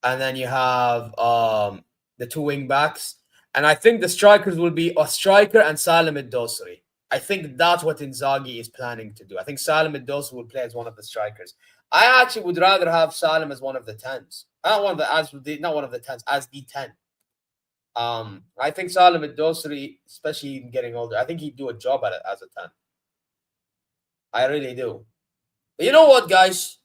And then you have the two wing backs. And I think the strikers will be a striker and Salim Dosri. I think that's what Inzaghi is planning to do. I think Salim Dosri will play as one of the strikers. I actually would rather have Salim as one of the 10s. Not one of the 10s, as the 10. I think Salim Dosri, especially getting older, I think he'd do a job at it as a 10. I really do. But you know what, guys?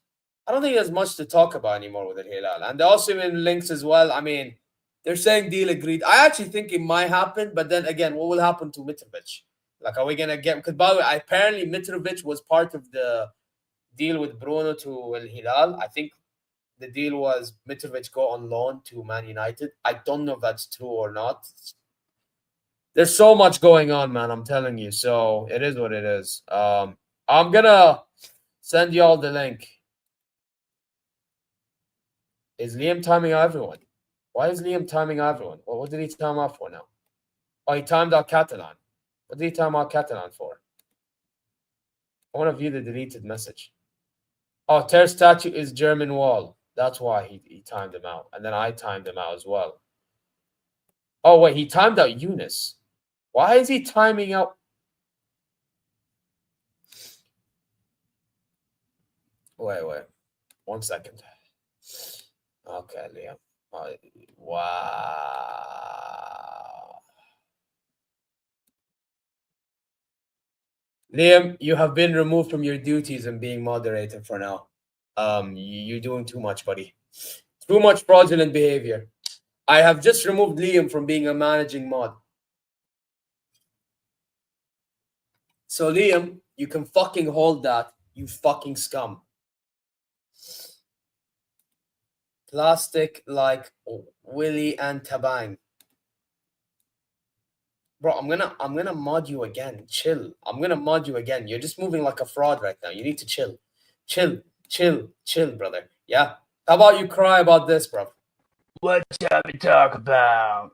I don't think there's much to talk about anymore with Hilal. And they're also in links as well. I mean, they're saying deal agreed. I actually think it might happen, but then again, what will happen to Mitrovic? Like, are we going to get... Because, by the way, apparently Mitrovic was part of the deal with Bruno to Al Hilal. I think the deal was Mitrovic go on loan to Man United. I don't know if that's true or not. There's so much going on, man, I'm telling you. So, it is what it is. I'm going to send you all the link. Is Liam timing out everyone? Why is Liam timing out everyone? Well, what did he time out for now? Oh, he timed out Catalan. What did he time out Catalan for? I want to view the deleted message. Oh, Ter statue is German wall. That's why he timed him out. And then I timed him out as well. Oh, wait, he timed out Eunice. Why is he timing out? Wait. 1 second. Okay, Liam. Wow. Liam, you have been removed from your duties and being moderator for now. You're doing too much, buddy. Too much fraudulent behavior. I have just removed Liam from being a managing mod. So, Liam, you can fucking hold that, you fucking scum. Plastic like Willy and Tabang. Bro, I'm gonna mod you again. Chill. I'm gonna mod you again. You're just moving like a fraud right now. You need to chill. Chill, brother. Yeah? How about you cry about this, bro? Let's have a talk about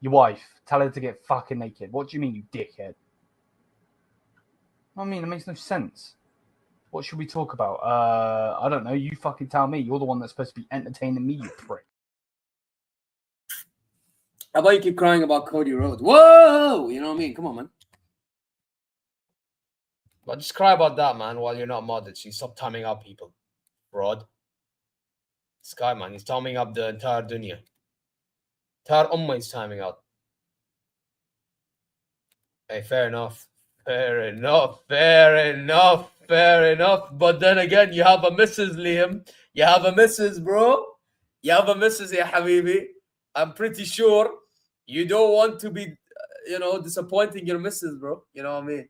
your wife. Tell her to get fucking naked. What do you mean, you dickhead? I mean, it makes no sense. What should we talk about? I don't know. You fucking tell me. You're the one that's supposed to be entertaining me, you prick. How about you keep crying about Cody Rhodes? Whoa! You know what I mean? Come on, man. But just cry about that, man, while you're not modded. So you stop timing out people. Fraud. This guy, man, he's timing up the entire dunya. Entire ummah is timing out. Hey, fair enough. Fair enough. But then again, you have a missus, Liam. You have a missus, bro. You have a missus, ya habibi. I'm pretty sure you don't want to be, disappointing your missus, bro. You know what I mean?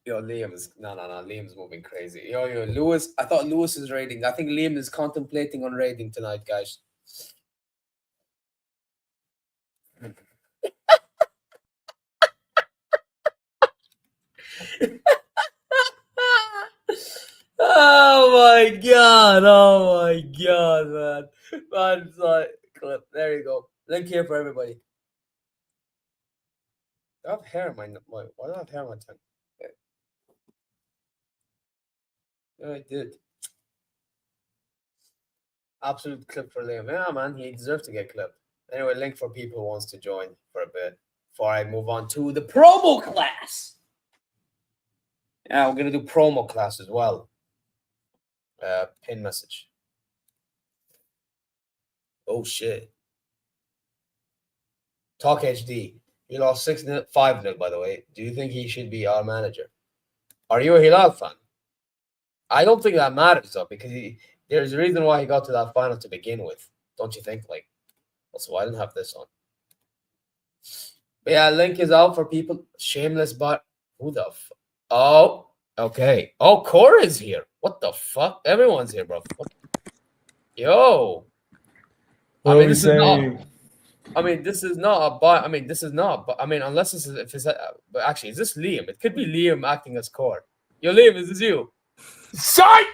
Yo, Liam is... No. Liam's moving crazy. Yo, Lewis. I thought Lewis is raiding. I think Liam is contemplating on raiding tonight, guys. Oh my god, man. Man's like, clip. There you go. Link here for everybody. I have hair in my... Why do I have hair on my tongue? Yeah, I did. Absolute clip for Liam. Yeah, man, he deserves to get clipped. Anyway, link for people who wants to join for a bit before I move on to the promo class. Yeah, we're going to do promo class as well. Pin message. Oh, shit. Talk HD. He lost 6-0, 5-0, by the way. Do you think he should be our manager? Are you a Hilal fan? I don't think that matters, though, because there's a reason why he got to that final to begin with. Don't you think? Like, Also, I didn't have this on. But yeah, link is out for people. Shameless, but who the Oh, okay. Oh, Core is here. What the fuck? Everyone's here, bro. Yo. What are we saying? This is not a bot. This is not. But unless this is, if it's, but actually, is this Liam? It could be Liam acting as Core. Yo, Liam, is this you? Psych!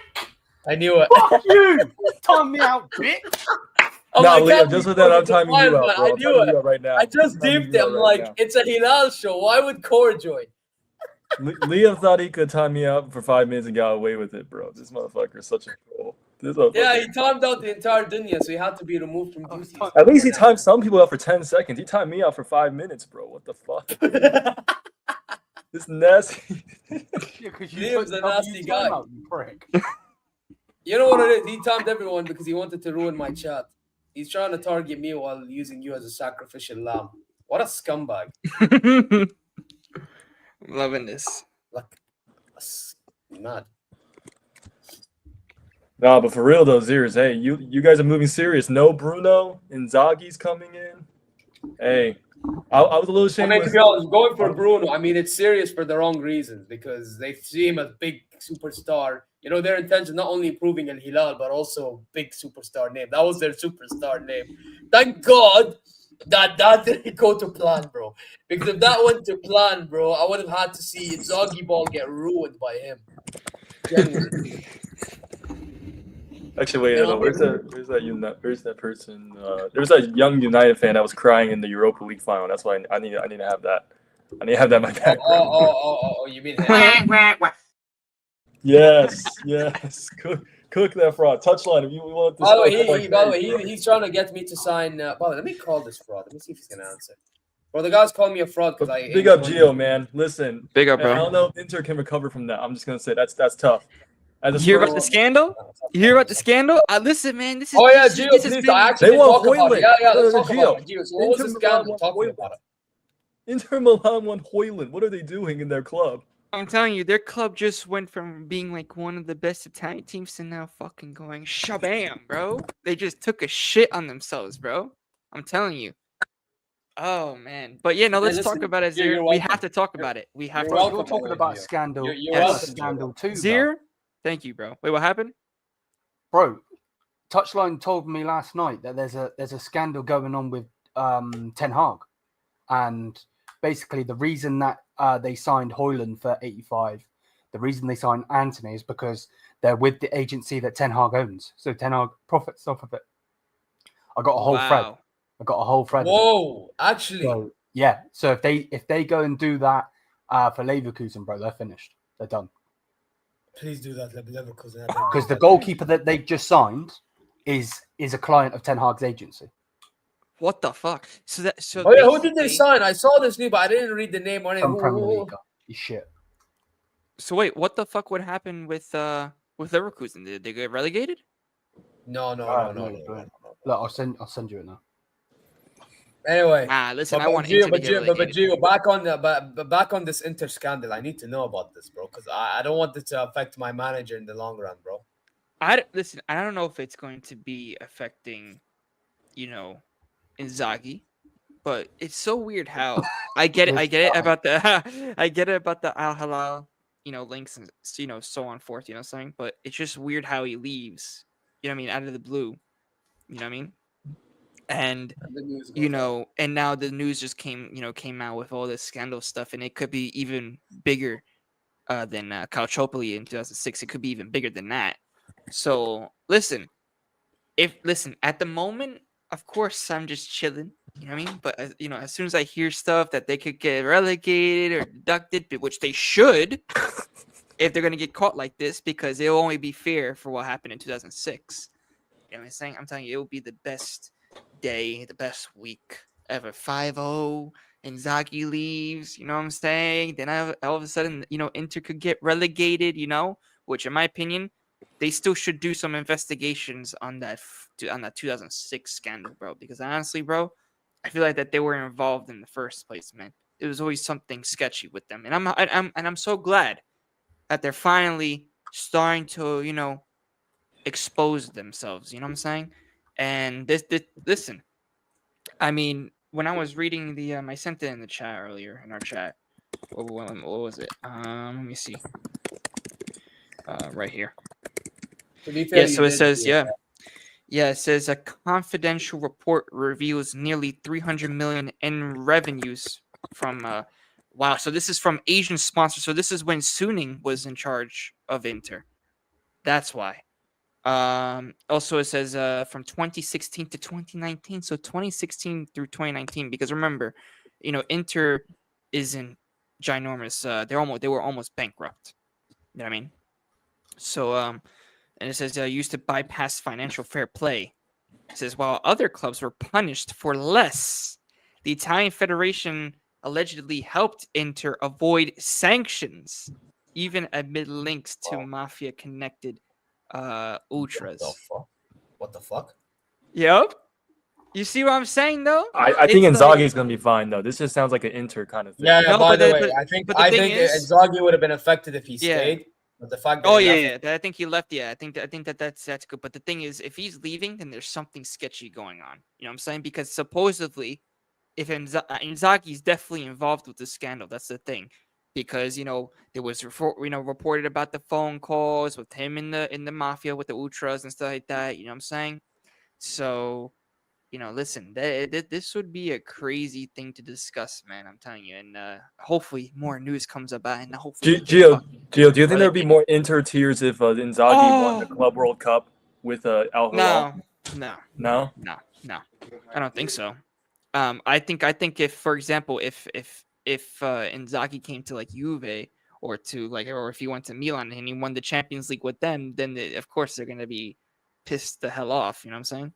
I knew it. Fuck you! Time me out, bitch! No, Liam, just with that, I'm timing you out, bro. I knew it. Right now. I just deeped him like it's a Hilal show. Why would Core join? Liam thought he could time me out for 5 minutes and got away with it, bro. This motherfucker is such a troll. Yeah, he timed out the entire dunya, so he had to be removed from duties. At least he timed some people out for 10 seconds. He timed me out for 5 minutes, bro. What the fuck? This nasty. Liam's a nasty guy. You know what it is? He timed everyone because he wanted to ruin my chat. He's trying to target me while using you as a sacrificial lamb. What a scumbag. Loving this. Like, mad. Nah, but for real though, Zeers, hey, you guys are moving serious. No Bruno, Inzaghi's coming in. Hey, I was a little ashamed. to be honest, going for Bruno, it's serious for the wrong reasons because they see him as big superstar. Their intention not only improving Al Hilal, but also big superstar name. That was their superstar name. Thank God that didn't go to plan, bro. Because if that went to plan, bro, I would have had to see Inzaghi ball get ruined by him. Genuinely. Actually, wait, no, where's that person? There was that young United fan that was crying in the Europa League final. That's why I need to have that. I need to have that in my background. Oh, you mean him? Yes. Cook that fraud. Touchline. If you want to. By the way, he's trying to get me to sign. Let me call this fraud. Let me see if he's gonna answer. Bro, the guy's calling me a fraud because I. Big up, Gio, man. Listen. Big up, bro. I don't know if Inter can recover from that. I'm just gonna say that's tough. You hear about the scandal? Listen, man. This is. Oh yeah, Gio. Please, I actually talk about it. Yeah. Let's talk about it, Gio. So what was the scandal? Talking about it. Inter Milan won Hoyland. What are they doing in their club? I'm telling you, their club just went from being like one of the best Italian teams to now fucking going shabam, bro. They just took a shit on themselves, bro. I'm telling you. Oh man, but yeah, no. Let's talk about it, Zier. We have to talk about it. We have to. We're talking about scandal. You're scandal too, Zier. Thank you, bro. Wait, what happened? Bro, Touchline told me last night that there's a scandal going on with Ten Hag, and basically the reason that they signed Hoyland for 85, the reason they signed Anthony is because they're with the agency that Ten Hag owns, so Ten Hag profits off of it. I got a whole thread. Whoa, actually. So, yeah. So if they go and do that for Leverkusen, bro, they're finished. They're done. Please do that, Leverkusen. Because the goalkeeper that they just signed is a client of Ten Hag's agency. What the fuck? So who did they sign? I saw this name, but I didn't read the name or anything. Premier League. You shit. So wait, what the fuck would happen with Leverkusen? Did they get relegated? No. Look, I'll send you it now. Anyway, listen, I want Inter to get relegated. But Gio, back on this Inter scandal. I need to know about this, bro, because I don't want it to affect my manager in the long run, bro. I don't know if it's going to be affecting, Inzaghi, but it's so weird how I get it about the Al Hilal, links and so on forth, saying, but it's just weird how he leaves, out of the blue, and and now the news just came out with all this scandal stuff, and it could be even bigger than Calciopoli in 2006. It could be even bigger than that. So listen, at the moment, of course, I'm just chilling. You know what I mean? But as soon as I hear stuff that they could get relegated or deducted, which they should, if they're gonna get caught like this, because it'll only be fair for what happened in 2006. You know what I'm saying? I'm telling you, it will be the best day, the best week ever. 5-0, Inzaghi leaves. You know what I'm saying? Then all of a sudden, Inter could get relegated. Which in my opinion, they still should do some investigations on that 2006 scandal, bro. Because honestly, bro, I feel like that they were involved in the first place, man. It was always something sketchy with them, and I'm so glad that they're finally starting to expose themselves. You know what I'm saying? And listen, I mean, when I was reading the, I sent it in the chat earlier in our chat. What was it? Let me see. Right here. To be fair, Yeah, so you it did says, see yeah. Yeah, it says a confidential report reveals nearly 300 million in revenues from wow. So this is from Asian sponsors. So this is when Suning was in charge of Inter. That's why. Also it says from 2016 to 2019. So 2016 through 2019, because remember, Inter isn't ginormous. They were almost bankrupt. You know what I mean? So and it says used to bypass financial fair play. It says while other clubs were punished for less, the Italian Federation allegedly helped Inter avoid sanctions, even amid links to mafia-connected ultras. What the fuck? Yep. You see what I'm saying, though? I think Inzaghi is gonna be fine though. This just sounds like an Inter kind of thing. Yeah. No, By but the the- way, but- I think but the thing is- Inzaghi would have been affected if he Yeah. stayed. But the fact that Oh he yeah, left- yeah. I think he left. Yeah, I think that's good. But the thing is, if he's leaving, then there's something sketchy going on. You know what I'm saying? Because supposedly, if Inzaghi is definitely involved with the scandal, that's the thing. Because there was reported about the phone calls with him in the mafia with the ultras and stuff like that. You know what I'm saying? So listen, this would be a crazy thing to discuss, man. I'm telling you, and hopefully more news comes about, and hopefully. Gio, do you think Right. there'd be more Inter tears if Inzaghi won the Club World Cup with Al Hilal? No. I don't think so. I think if, for example, if Inzaghi came to like Juve or if he went to Milan and he won the Champions League with them, then of course they're gonna be pissed the hell off. You know what I'm saying?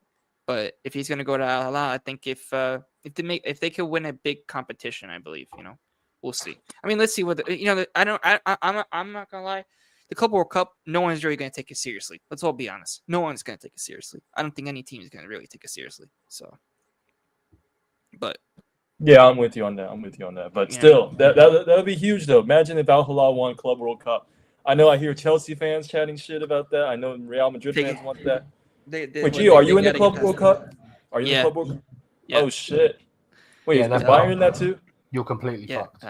But if he's gonna go to Al Hilal, I think if they could win a big competition, I believe we'll see. I mean, let's see what I'm not gonna lie. The Club World Cup, no one's really going to take it seriously. Let's all be honest. No one's going to take it seriously. I don't think any team is going to really take it seriously. So, but yeah, I'm with you on that. But still, that would be huge though. Imagine if Al Hilal won Club World Cup. I know I hear Chelsea fans chatting shit about that. I know Real Madrid fans want that. Wait, Gio, are you in the Club World Cup? Are you in the Club World Cup? Yeah. Oh shit! Wait, Yeah, is that's Bayern in that too? You're completely fucked.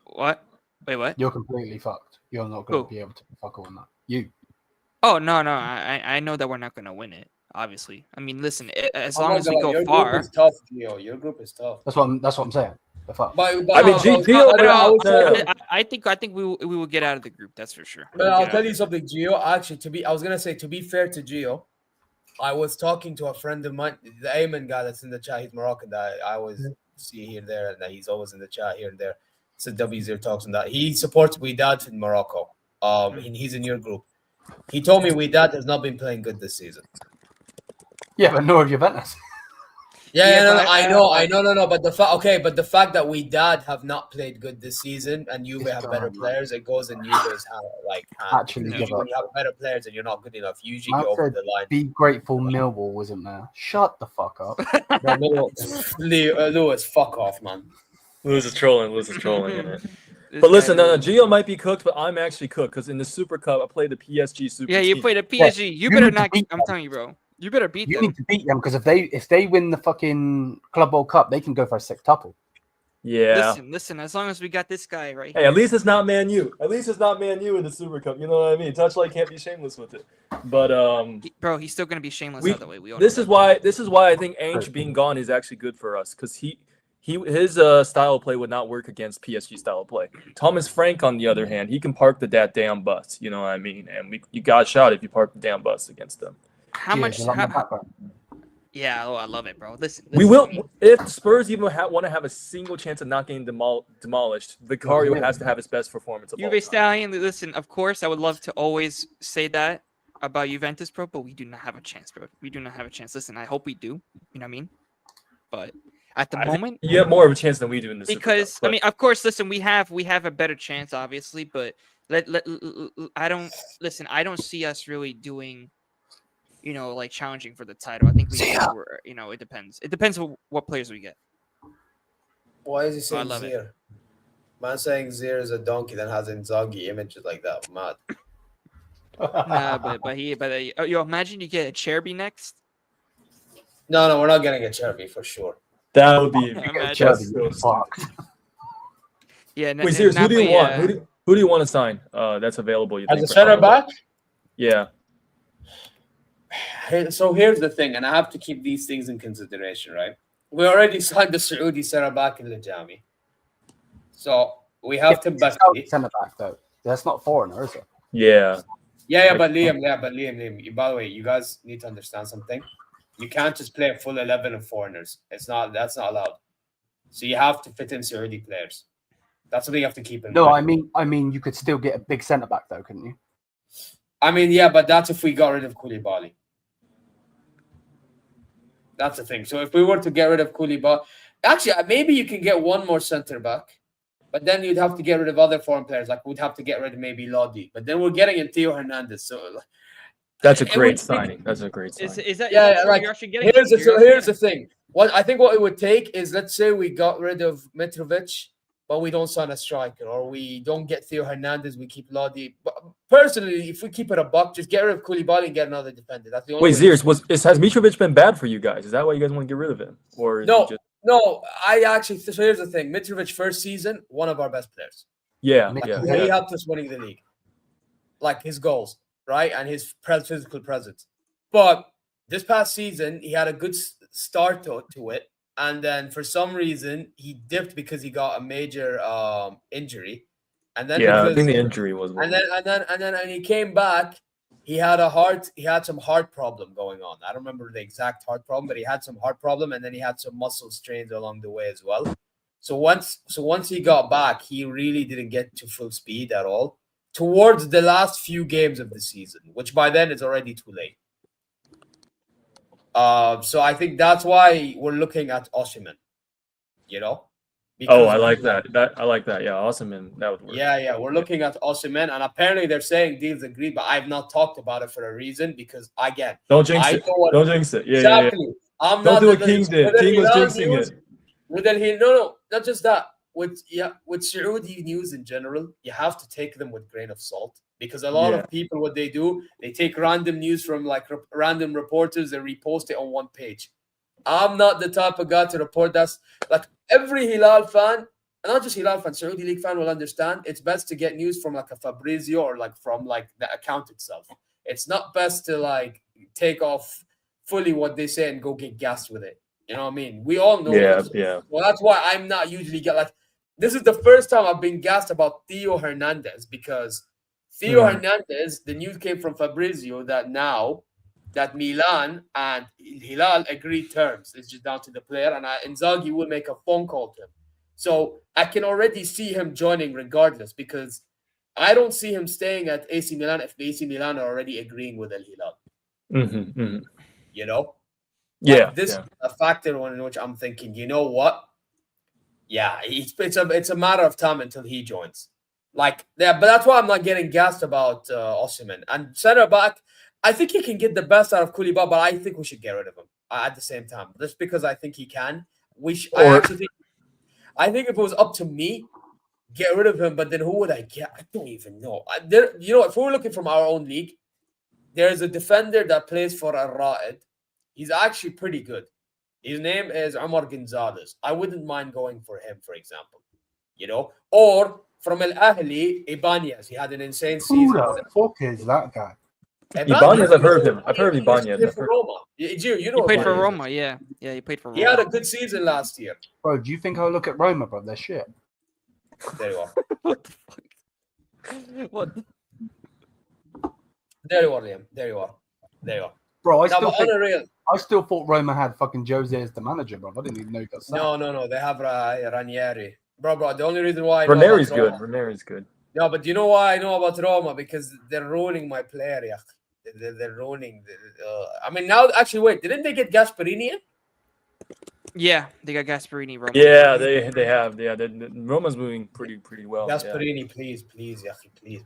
What? Wait, what? You're completely fucked. You're not going to be able to fuck on that. You. Oh no! I know that we're not going to win it. Obviously, I mean, listen. As I'm long not as we gonna lie, go your far, group is tough, Gio. Your group is tough. That's what I'm saying. The fuck. But I mean, Gio. I think we will get out of the group. That's for sure. But I'll tell you something, Gio. Actually, I was gonna say, to be fair to Gio, I was talking to a friend of mine, the Ayman guy that's in the chat. He's Moroccan. That I always see here and there, and that he's always in the chat here and there. It's a ZeerTalks and that he supports Wydad in Morocco. And he's in your group. He told me Wydad has not been playing good this season. Yeah, but nor have Juventus. I know. But the fact that Wydad have not played good this season and Juve have better players, it goes in Juve's hand. Actually, when you have better players and you're not good enough, you usually Man go over said, the line. Be grateful Millwall wasn't there. Shut the fuck up. Lewis, fuck off, man. Lewis is trolling in it. But listen, Gio might be cooked, but I'm actually cooked because in the Super Cup I played the PSG Super. Yeah, you team. played the PSG. You better not. I'm telling you, bro. You better beat them. You need to beat them because if they win the fucking Club World Cup, they can go for a sextuple. Yeah. Listen. As long as we got this guy right. Hey, at least it's not Man U. At least it's not Man U in the Super Cup. You know what I mean? Touchlight can't be shameless with it. But bro, he's still gonna be shameless the other way. This is why I think Ainge being gone is actually good for us because his style of play would not work against PSG style of play. Thomas Frank, on the other hand, he can park that damn bus. You know what I mean? And you got a shot if you park the damn bus against them. How much? Yeah, I love it, bro. Listen, we will. If Spurs even want to have a single chance of not getting demolished, Vicario has to have his best performance of all time. Juve Stallion, listen, of course, I would love to always say that about Juventus, bro, but we do not have a chance, bro. We do not have a chance. Listen, I hope we do. You know what I mean? But at the moment, you have more of a chance than we do in this. Because I mean, of course, listen, we have a better chance, obviously, but I don't see us really doing, like challenging for the title. I think it depends. It depends on what players we get. Why is he saying love Zier? Man saying Zier is a donkey that has Inzaghi images like that. Mad. Nah, but imagine you get a Cherby next. No, we're not getting a Cherby for sure. That would be Imagine. that's so stupid. Yeah. Wait, serious, who do you want? Who do you want to sign? That's available. You As think a center back? Yeah. So here's the thing, and I have to keep these things in consideration, right? We already signed the Saudi center back in Lijami. So we have to back center back though. That's not foreigner, is it? Yeah. Yeah, but Liam. By the way, you guys need to understand something. You can't just play a full 11 of foreigners. That's not allowed. So you have to fit in Saudi players. That's something you have to keep in mind. No, I mean, you could still get a big centre back though, couldn't you? I mean, yeah, but that's if we got rid of Koulibaly. That's the thing. So if we were to get rid of Koulibaly, actually, maybe you can get one more centre back, but then you'd have to get rid of other foreign players. Like we'd have to get rid of maybe Lodi, but then we're getting in Theo Hernandez. So that's a great signing. That's a great signing. Is that like you're actually getting? Here's the thing. I think what it would take is, let's say we got rid of Mitrovic, but we don't sign a striker, or we don't get Theo Hernandez, we keep Lodi. But personally, if we keep it a buck, just get rid of Koulibaly and get another defender. That's the only Wait, Zeers, has Mitrovic been bad for you guys? Is that why you guys want to get rid of him? Or No, I actually. So here's the thing: Mitrovic first season, one of our best players. Yeah, He helped us winning the league, like his goals, right, and his physical presence. But this past season, he had a good start to it, and then for some reason he dipped because he got a major injury, and then I think the injury was. And then he came back. He had some heart problem going on. I don't remember the exact heart problem, but he had some heart problem, and then he had some muscle strains along the way as well. So once he got back, he really didn't get to full speed at all towards the last few games of the season, which by then is already too late. So I think that's why we're looking at Osimhen. I like that. I like that. Yeah, Osimhen, that would work. Yeah. We're looking at Osimhen, and apparently they're saying deals agreed, but I've not talked about it for a reason because again, don't jinx it. Don't jinx it. Yeah, exactly. Yeah. I'm don't not do what King did. King was jinxing it. With no, not just that. With Saudi news in general, you have to take them with a grain of salt because a lot of people, what they do, they take random news from like random reporters and repost it on one page. I'm not the type of guy to report that. Like every Hilal fan, and not just Hilal fan, Saudi League fan will understand. It's best to get news from like a Fabrizio or like from like the account itself. It's not best to like take off fully what they say and go get gassed with it. You know what I mean? We all know. Yeah. Well, that's why I'm not usually this is the first time I've been gassed about Theo Hernandez because Theo Hernandez, the news came from Fabrizio that Milan and Hilal agreed terms. It's just down to the player, and Inzaghi will make a phone call to him. So I can already see him joining regardless because I don't see him staying at AC Milan if the AC Milan are already agreeing with Al Hilal. This is a factor in which I'm thinking, you know what? Yeah, it's a matter of time until he joins. But that's why I'm not getting gassed about Osimhen. And center back, I think he can get the best out of Koulibaly, but I think we should get rid of him at the same time. Just because I think he can. I think if it was up to me, get rid of him. But then who would I get? I don't even know. If we're looking from our own league, there's a defender that plays for Al Ra'id. He's actually pretty good. His name is Omar Gonzalez. I wouldn't mind going for him, for example. Or from Al Ahly, Ibanez. He had an insane season. Who the fuck is that guy? Ibanez, I've heard of him. I've heard of Ibanez. He played for Roma. He played for Roma, yeah. Yeah, he played for Roma. He had a good season last year. Bro, do you think I'll look at Roma, bro? They're shit. There you are. What the fuck? What? There you are, Liam. There you are. Bro, I still thought Roma had fucking Jose as the manager, bro. I didn't even know he got sacked. No. They have Ranieri. Bro, the only reason why Ranieri's good. Ranieri's good. No, but you know why I know about Roma? Because they're ruining my player, yeah. They're ruining. Now, actually, wait. Didn't they get Gasperini in? Yeah, they got Gasperini. Roma. Yeah, they have. Yeah, Roma's moving pretty well. Gasperini, please, yeah, please.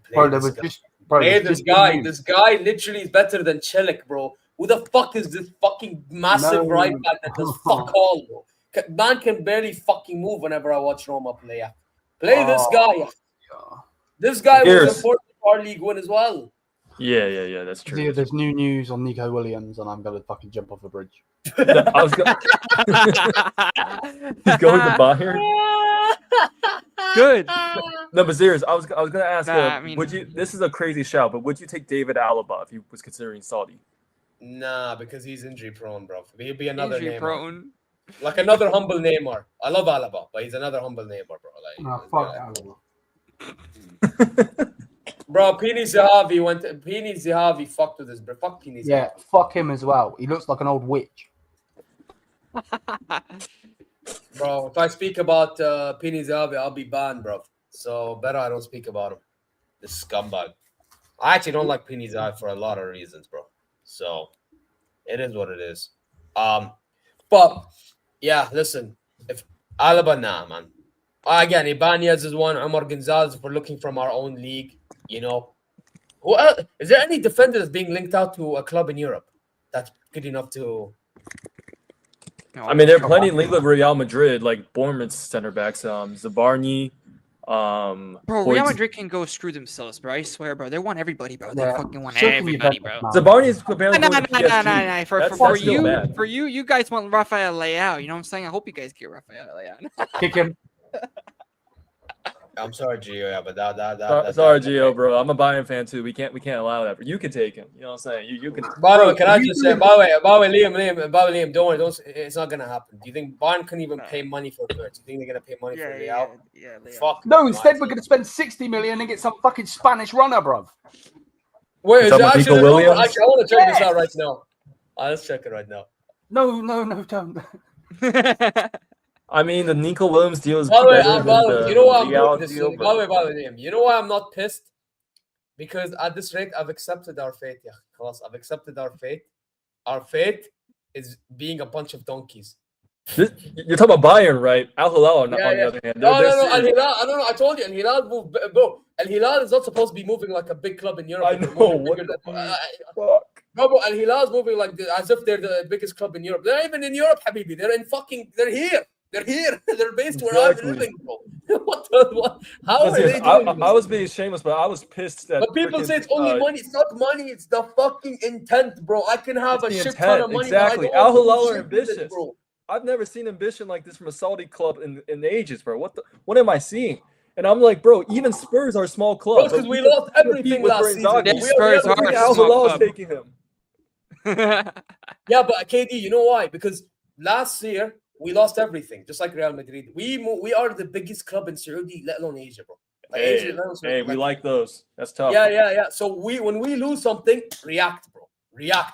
Play this guy. This guy literally is better than Celik, bro. Who the fuck is this fucking massive right back that does fuck all, bro? Man can barely fucking move whenever I watch Roma play. Play this guy. This guy was important for our league win as well. Yeah. That's true. Yeah, there's new news on Nico Williams, and I'm gonna fucking jump off a bridge. I was going. He's going to Bayern. Good. No, but serious. I was gonna ask. Nah, I mean- would you? This is a crazy shout, but would you take David Alaba if he was considering Saudi? Nah, because he's injury prone, bro. He'll be another Injury Neymar. prone. Like another humble Neymar. I love Alaba, but he's another humble Neymar, bro. Like, No, fuck Alaba. bro, Pini Zahavi fucked with his bro. Fuck Pini Zahavi. Yeah, fuck him as well. He looks like an old witch. Bro, if I speak about Pini Zahavi, I'll be banned, bro. So better I don't speak about him. This scumbag. I actually don't like Pini Zahavi for a lot of reasons, bro. So it is what it is. But yeah, listen. If Alaba, nah, man. Again, Ibanez is one. Omar Gonzalez, if we're looking from our own league, you know. Who else? Is there any defender that's being linked out to a club in Europe that's good enough to? I mean, there are plenty in league with Real Madrid, like Bournemouth's center backs, Zabarni. Bro, Real Madrid can go screw themselves, bro. I swear, bro. They want everybody, bro. They Yeah. fucking want Should be everybody, better, bro. man. Zabarni's apparently No. going to PSG. For That's still bad. you, you guys want Rafael Leao. You know what I'm saying? I hope you guys get Rafael Leao. Kick him. I'm sorry, Gio, yeah, but that Sorry, Gio, bro. I'm a Bayern fan too. We can't allow that. But you can take him. You know what I'm saying? You can. By the way, can I just say, by the way, Liam, don't worry, it's not gonna happen. Do you think Bayern can even pay money for Kurt? Do you think they're gonna pay money for Leao? Yeah. Fuck. No, instead we're gonna spend 60 million and get some fucking Spanish runner, bruv. Wait, is talking that about actually? Nico Williams? Actually, I want to check this out right now. Let's check it right now. No, don't. I mean, the Nico Williams deal is By the way, better than the you know why I'm Leao doing this? deal, By the but- way, Liam, you know why I'm not pissed? Because at this rate, I've accepted our fate. Yeah, class. I've accepted our fate. Our fate is being a bunch of donkeys. You're talking about Bayern, right? Al Hilal on the other hand. No. they're Al serious. Hilal. I don't know. I told you, Al Hilal moved, bro. Al Hilal is not supposed to be moving like a big club in Europe. I They're know, moving what bigger the than- fuck? No, bro. Al Hilal is moving like as if they're the biggest club in Europe. They're not even in Europe, Habibi. They're in fucking. They're here. They're here. They're based where I'm Exactly. living, bro. What? How are Listen, they doing this? I was being shameless, but I was pissed that. But people freaking, say it's only money. It's not money. It's the fucking intent, bro. I can have a It's the shit ton of intent, money. exactly. But I Al don't Hilal do are shit with it, ambitious. bro. I've never seen ambition like this from a Saudi club in ages, bro. What am I seeing? And I'm like, bro, even Spurs are a small club. Bro, because we lost everything last season. Yeah, Spurs are a Al small Hilal is club. taking him. Yeah, but KD, you know why? Because last year we lost everything, just like Real Madrid. We are the biggest club in Saudi, let alone Asia, bro. Like, Asia, let alone Saudi, Hey, we like those. That's tough. Yeah. So when we lose something, react,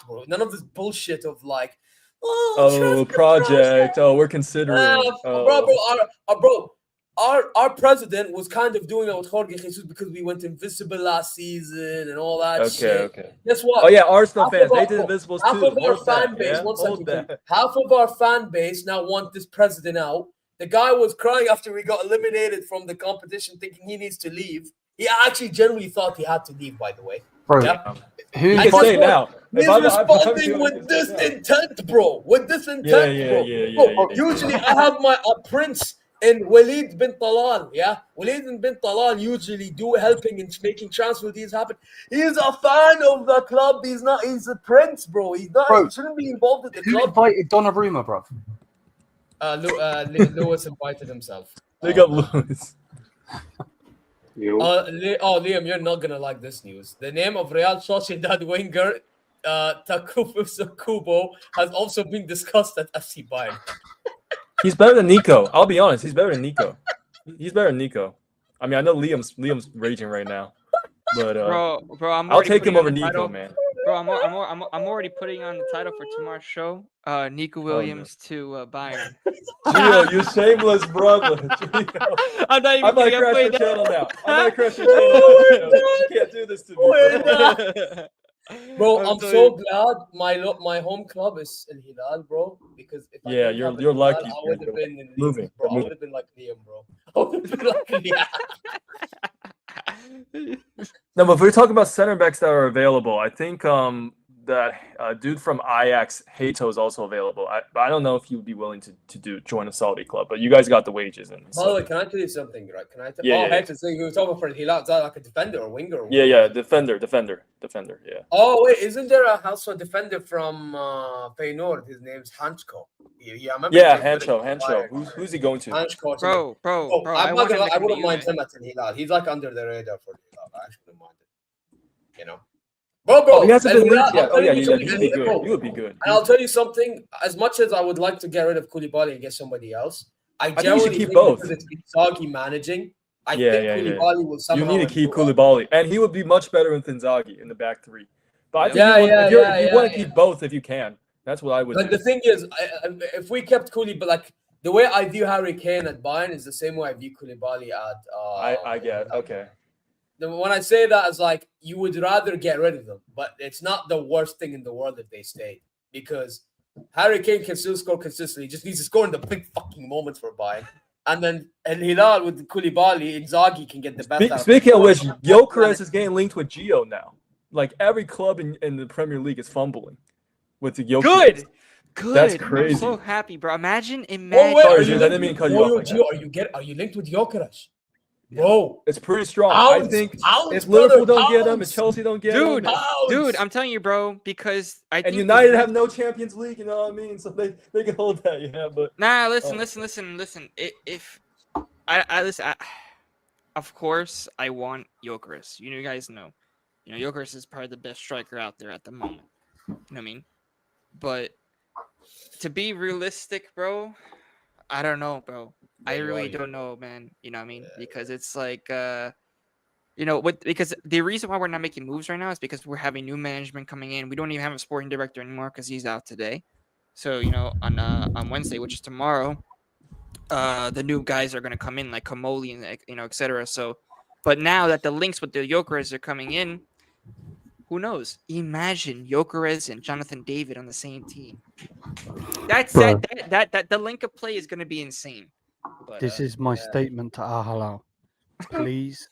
bro. None of this bullshit of like, Oh, project. Oh, we're considering. Bro, our president was kind of doing it with Jorge Jesus because we went invisible last season and all that shit. Okay. Guess what? Oh yeah, Arsenal Half fans, of they our- did Invisibles half too. of our Hold fan that, base, yeah? one Hold second, that. half of our fan base now want this president out. The guy was crying after we got eliminated from the competition, thinking he needs to leave. He actually genuinely thought he had to leave, by the way. Bro, Yeah. who You And can guess say it what? now. He's If I'm responding you, with you can this say it intent, bro. With this intent, bro. Yeah. Bro, usually I have a prince in Walid bin Talal. Yeah, Walid bin Talal usually do helping in making transfer deals happen. He's a fan of the club. He's not. He's a prince, bro. He's not. Bro, he shouldn't be involved with the Who club. invited Donnarumma, bro? Lewis invited himself. Big up Lewis. Liam, you're not gonna like this news. The name of Real Sociedad winger Takufusa Kubo has also been discussed at FC Bayern. He's better than Nico. I'll be honest. He's better than Nico. He's better than Nico. I mean, I know Liam's raging right now, but bro, I'm I'll already take him putting on over the Nico, title. man. Bro, I'm already putting on the title for tomorrow's show. Nico Williams to Bayern. Gio, you shameless brother. Gio. I'm not even I might kidding. I'm crash playing your that. channel now. I might crash your channel. Now. You can't do this to me. Bro, I'm I'm so- so glad my home club is Al Hilal, bro. Because if I Yeah, didn't you're have Al you're Hilal, lucky. I would have been in Moving. bro. I would have been like Liam, bro. I would have been like Liam. No, but if we're talking about center backs that are available, I think that dude from Ajax, Hato, is also available. I don't know if he would be willing to join a Saudi club, but you guys got the wages. And by the way, can I tell you something, right? Can I? Yeah, Hato, so you were talking for Hilal, is that like a defender or winger? Or yeah, defender. Yeah. Oh wait, isn't there also a defender from Feyenoord? His name's Hansko. Yeah, I remember. Yeah, Hancho. Who's he going to? Hansko. Bro. I wouldn't mind him at Hilal. He's like under the radar for Hilal. I actually wouldn't mind it. You know. Bro. He hasn't been linked yet. He would be good. He would be good. And I'll tell you something. As much as I would like to get rid of Koulibaly and get somebody else, I think you generally should keep think both. because it's Inzaghi managing. I think Koulibaly will somehow. You need to keep Koulibaly, and he would be much better with Inzaghi in the back three. But I think you want to keep both if you can. That's what I would. Like do. the thing is, if we kept Koulibaly, like the way I view Harry Kane at Bayern is the same way I view Koulibaly at. I get okay. When I say that, it's like you would rather get rid of them, but it's not the worst thing in the world if they stayed, because Harry Kane can still score consistently. He just needs to score in the big fucking moments for Bayern. And then Hilal with Koulibaly, Inzaghi can get the best out of Speaking of which, Gyökeres is getting linked with Gio now. Like every club in the Premier League is fumbling with the Gyökeres. Good. That's crazy. I'm so happy, bro. Imagine. Sorry, dude, I didn't mean to cut you off. Gio, are you linked with Gyökeres? Bro, it's pretty strong. Pounds, I think pounds, if Liverpool don't get him, pounds. if Chelsea don't get Dude, him, dude, I'm telling you, bro, because I think United have no Champions League, you know what I mean? So they can hold that, yeah. But listen. If I listen, of course I want Gyökeres. You guys know, Gyökeres is probably the best striker out there at the moment. You know what I mean? But to be realistic, bro, I don't know, bro. I really don't know, man. You know what I mean? Because it's like, because the reason why we're not making moves right now is because we're having new management coming in. We don't even have a sporting director anymore because he's out today. So, on Wednesday, which is tomorrow, the new guys are going to come in like Kamoli and, et cetera. So, but now that the links with the Gyökeres are coming in, who knows? Imagine Gyökeres and Jonathan David on the same team. That's that the link of play is going to be insane. But, this is my statement to Halal. Please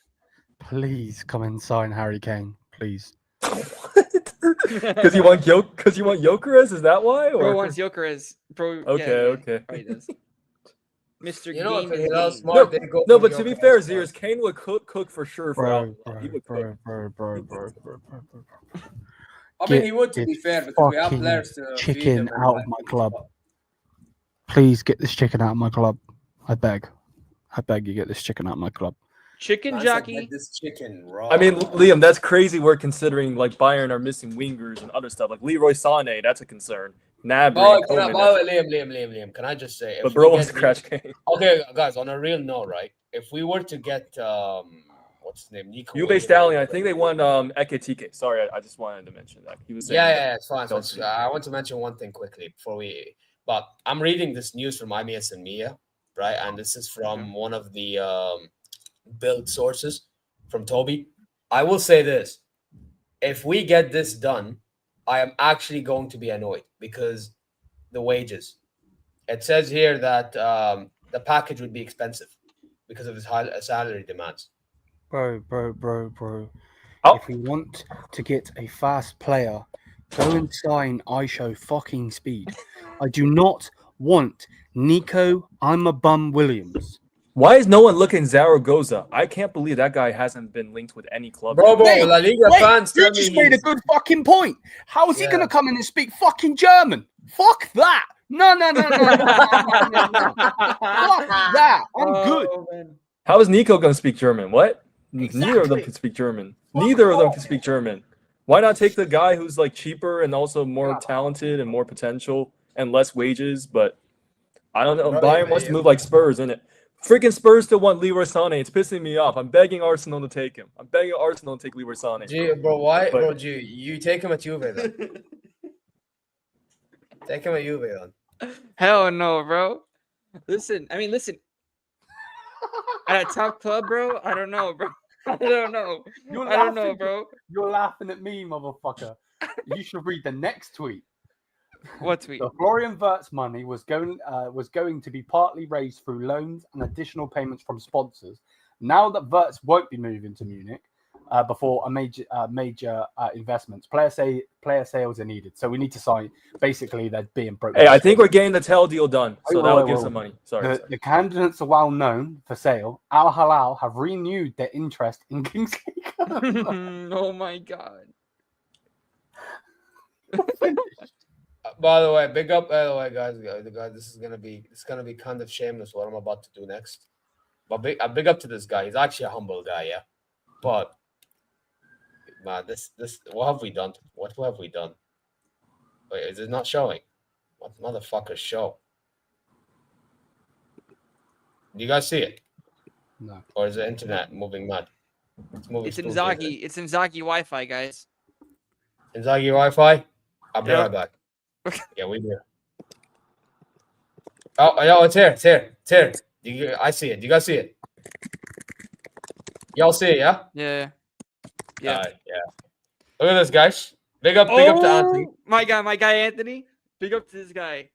come and sign Harry Kane, please. Because you want Gyökeres? Is that why? Or? Bro wants Gyökeres. Bro. Okay. Right, does. Mr. You know Game what? is Smart. No, but to be fair, Zeers, Kane would cook for sure. Bro. I mean, he would, to be fair, because we have players to chicken out of my club. Please get this chicken out of my club. I beg you, get this chicken out of my club. Chicken jockey. This chicken raw. I mean, Liam, that's crazy. We're considering like Bayern are missing wingers and other stuff. Like Leroy Sané, that's a concern. Gnabry. Liam, can I just say? But bro wants to crash Kane. Okay, guys. On a real note, right? If we were to get what's his name? Nico. Juve Stallion. I think they won Ekitike. Sorry, I just wanted to mention that. He was saying it's fine. So I want to mention one thing quickly before we. But I'm reading this news from IMS and Mia, right? And this is from one of the build sources from Toby. I will say this. If we get this done, I am actually going to be annoyed because the wages. It says here that the package would be expensive because of his high salary demands. Bro. Oh. If we want to get a fast player, go and sign Aisho fucking Speed. I do not want Nico I'm a bum Williams. Why is no one looking Zaragoza? I can't believe that guy hasn't been linked with any club. Bro, La Liga fans you just made a good fucking point. How is he going to come in and speak fucking German? Fuck that. No. Fuck that. I'm good. How is Nico going to speak German? What? Exactly. Neither of them can speak German. Neither of them can speak German. Why not take the guy who's like cheaper and also more talented and more potential and less wages? But I don't know. Bayern wants to move like Spurs, isn't it? Freaking Spurs still want Leroy Sané. It's pissing me off. I'm begging Arsenal to take him. I'm begging Arsenal to take Leroy Sané. You take him at Juve then. Take him at Juve then. Hell no, bro. Listen. At a top club, bro, I don't know, bro. I don't know, bro. You're laughing at me, motherfucker. You should read the next tweet. What tweet? The Florian Wirtz money was going to be partly raised through loans and additional payments from sponsors. Now that Wirtz won't be moving to Munich, before a major investments. Player sales are needed, so we need to sign. Basically, they're being broke. Hey, I think we're getting the Tell deal done, so that'll give some money. Sorry. The candidates are well known for sale. Al Hilal have renewed their interest in Kingsley. Oh my god. By the way, big up. By the way, guys, this is gonna be kind of shameless what I'm about to do next. But big up to this guy. He's actually a humble guy, yeah. But man, this what have we done? What have we done? Wait, is it not showing? What motherfucker show? Do you guys see it? No. Or is the internet moving mad? It's moving. It's Inzaghi. It's Inzaghi Wi-Fi, guys. Inzaghi Wi-Fi. I'll be right back. Yeah, we do. Oh, it's here. It's here. I see it. Do you guys see it? Y'all see it, yeah? Yeah. Yeah. Look at this, guys. Big up to Anthony. My guy Anthony. Big up to this guy.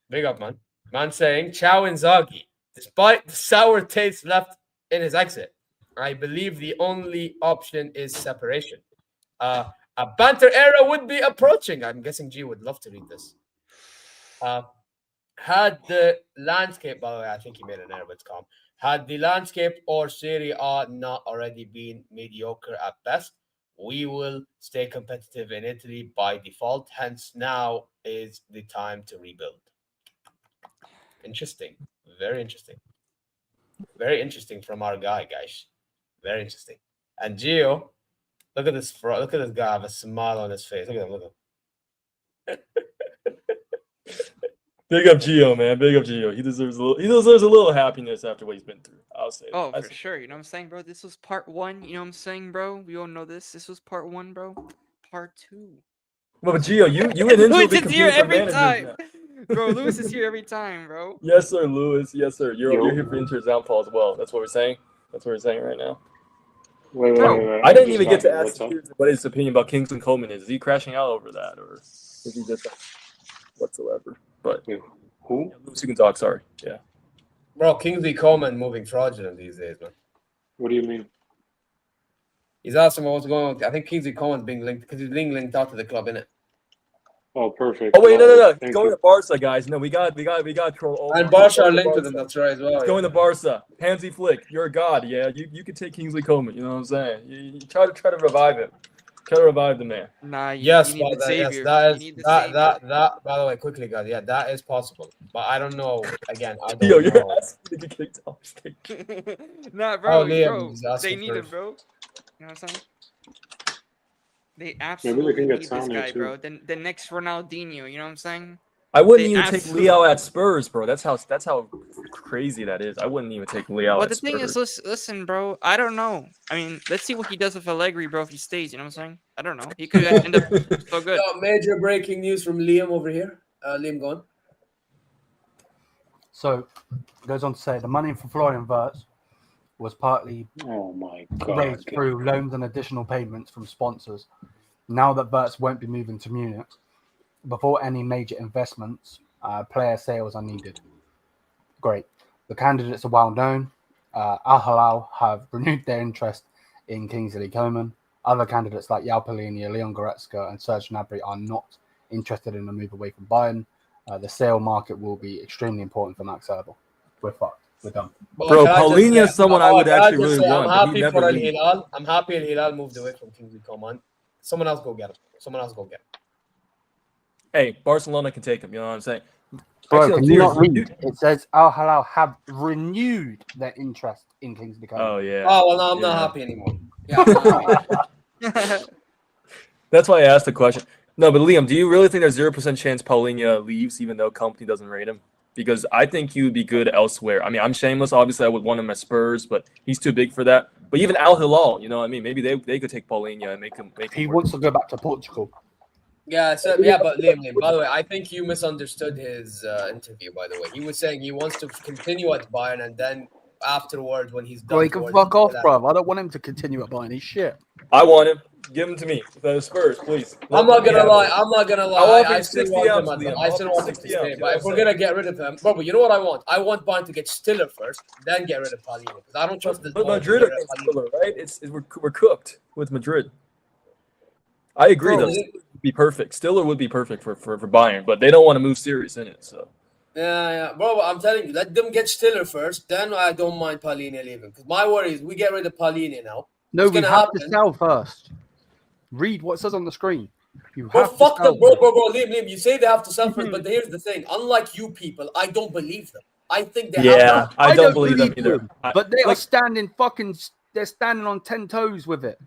Big up, man. Man saying, ciao Inzaghi. Despite the sour taste left in his exit, I believe the only option is separation. A banter era would be approaching. I'm guessing G would love to read this. Had the landscape, by the way, I think he made an error, but it's calm. Had the landscape or Serie A not already been mediocre at best, we will stay competitive in Italy by default. Hence, now is the time to rebuild. Interesting. Very interesting. Very interesting from our guy, guys. Very interesting. And Gio, look at this guy have a smile on his face. Look at him. Big up Gio, man. Big up Gio. He deserves a little happiness after what he's been through. I'll say. Oh, for sure. You know what I'm saying, bro? This was part 1. You know what I'm saying, bro? We all know this. This was part 1, bro. Part 2. Well, but Gio, you and Inzo Lewis be is here competing for every managers time. now. Bro, Lewis is here every time, bro. Yes, sir, Lewis. Yes, sir. You're here for Inter's downfall as well. That's what we're saying. That's what we're saying right now. Wait. I didn't even get to ask what his opinion about Kingsley Coleman is. Is he crashing out over that, or is he just whatsoever? But who? Yeah, Lewis, you can talk. Sorry. Yeah. Bro, Kingsley Coleman moving fraudulent these days, man. What do you mean? He's asking what's going on. I think Kingsley Coleman's being linked because he's being linked out to the club, innit? Oh, perfect. Oh wait, no. He's going to Barca, guys. No, we got troll. And Barca are linked to them. That's right as well. He's going to Barca. Hansi Flick, you're a god. Yeah, you could take Kingsley Coleman. You know what I'm saying? You try to revive him. Try to revive the man. Nah, you need the Yes, savior. that. By the way, quickly, guys. Yeah, that is possible, but I don't know. Again, I don't Yo, know. you're asking to get kicked off stage. Nah, bro. Liam is Bro, they asking need for him, bro. You know what I'm saying? They Maybe absolutely they can need get this Sane guy, too. bro. The next Ronaldinho. You know what I'm saying? I wouldn't They even take absolutely- Leo at Spurs, bro. That's how crazy that is. I wouldn't even take Leo But at the Spurs. thing is, listen, bro. I don't know. I mean, let's see what he does with Allegri, bro. If he stays, you know what I'm saying? I don't know. He could end up so good. Yo, major breaking news from Liam over here. Liam, go on. So, it goes on to say the money for Florian Wirtz was partly Oh my raised God. through loans and additional payments from sponsors. Now that Wirtz won't be moving to Munich, before any major investments, player sales are needed. Great. The candidates are well known. Al Hilal have renewed their interest in Kingsley Coman. Other candidates like João Palhinha, Leon Goretzka, and Serge Gnabry are not interested in a move away from Bayern. The sale market will be extremely important for Max Eberl. We're fucked. We're done. Bro, Paulinho is someone I would actually really I'm want, but he happy never for Al leaves. Hilal. I'm happy Al Hilal moved away from Kingsley Coman. Someone else go get him. Hey, Barcelona can take him. You know what I'm saying? Bro, Actually, can no, you not tears, read? It says Al Hilal have renewed their interest in Kingsley Coman. Oh yeah. Oh well, no, I'm not happy anymore. Yeah, I'm not happy. That's why I asked the question. No, but Liam, do you really think there's 0% chance Paulinho leaves even though company doesn't rate him? Because I think he would be good elsewhere. I mean, I'm shameless. Obviously, I would want him at Spurs, but he's too big for that. But even Al Hilal, you know what I mean? Maybe they could take Paulinho and make him. He wants to go back to Portugal. Yeah, but Liam, by the way, I think you misunderstood his interview, by the way. He was saying he wants to continue at Bayern and then afterwards when he's done. Bro, he can fuck off, bro. I don't want him to continue at Bayern. He's shit. I want him. Give them to me. The Spurs, please. I'm not gonna lie. I'll offer I you still 60 want ounce, them. Liam. I still I'll offer want them to 60 stay. ounce, you know But what if I'm we're saying? gonna get rid of them, bro, you know what I want? I want Bayern to get Stiller first, then get rid of Palini because I don't trust this. But ball to Madrid get rid of against Palini. Spiller, right? We're cooked with Madrid. I agree, Bro, though. Stiller would be perfect. Stiller would be perfect for Bayern, but they don't want to move serious in it. So Yeah, bro. I'm telling you, let them get Stiller first. Then I don't mind Palini leaving because my worry is we get rid of Palini now. No, What's we gonna have happen? to sell first. Read what it says on the screen. You Bro, have to fuck sell them, bro, first. Liam. You say they have to sell first, but here's the thing. Unlike you people, I don't believe them. I think they have yeah, to. I don't believe them either. But they are Like, standing they're standing on 10 toes with it.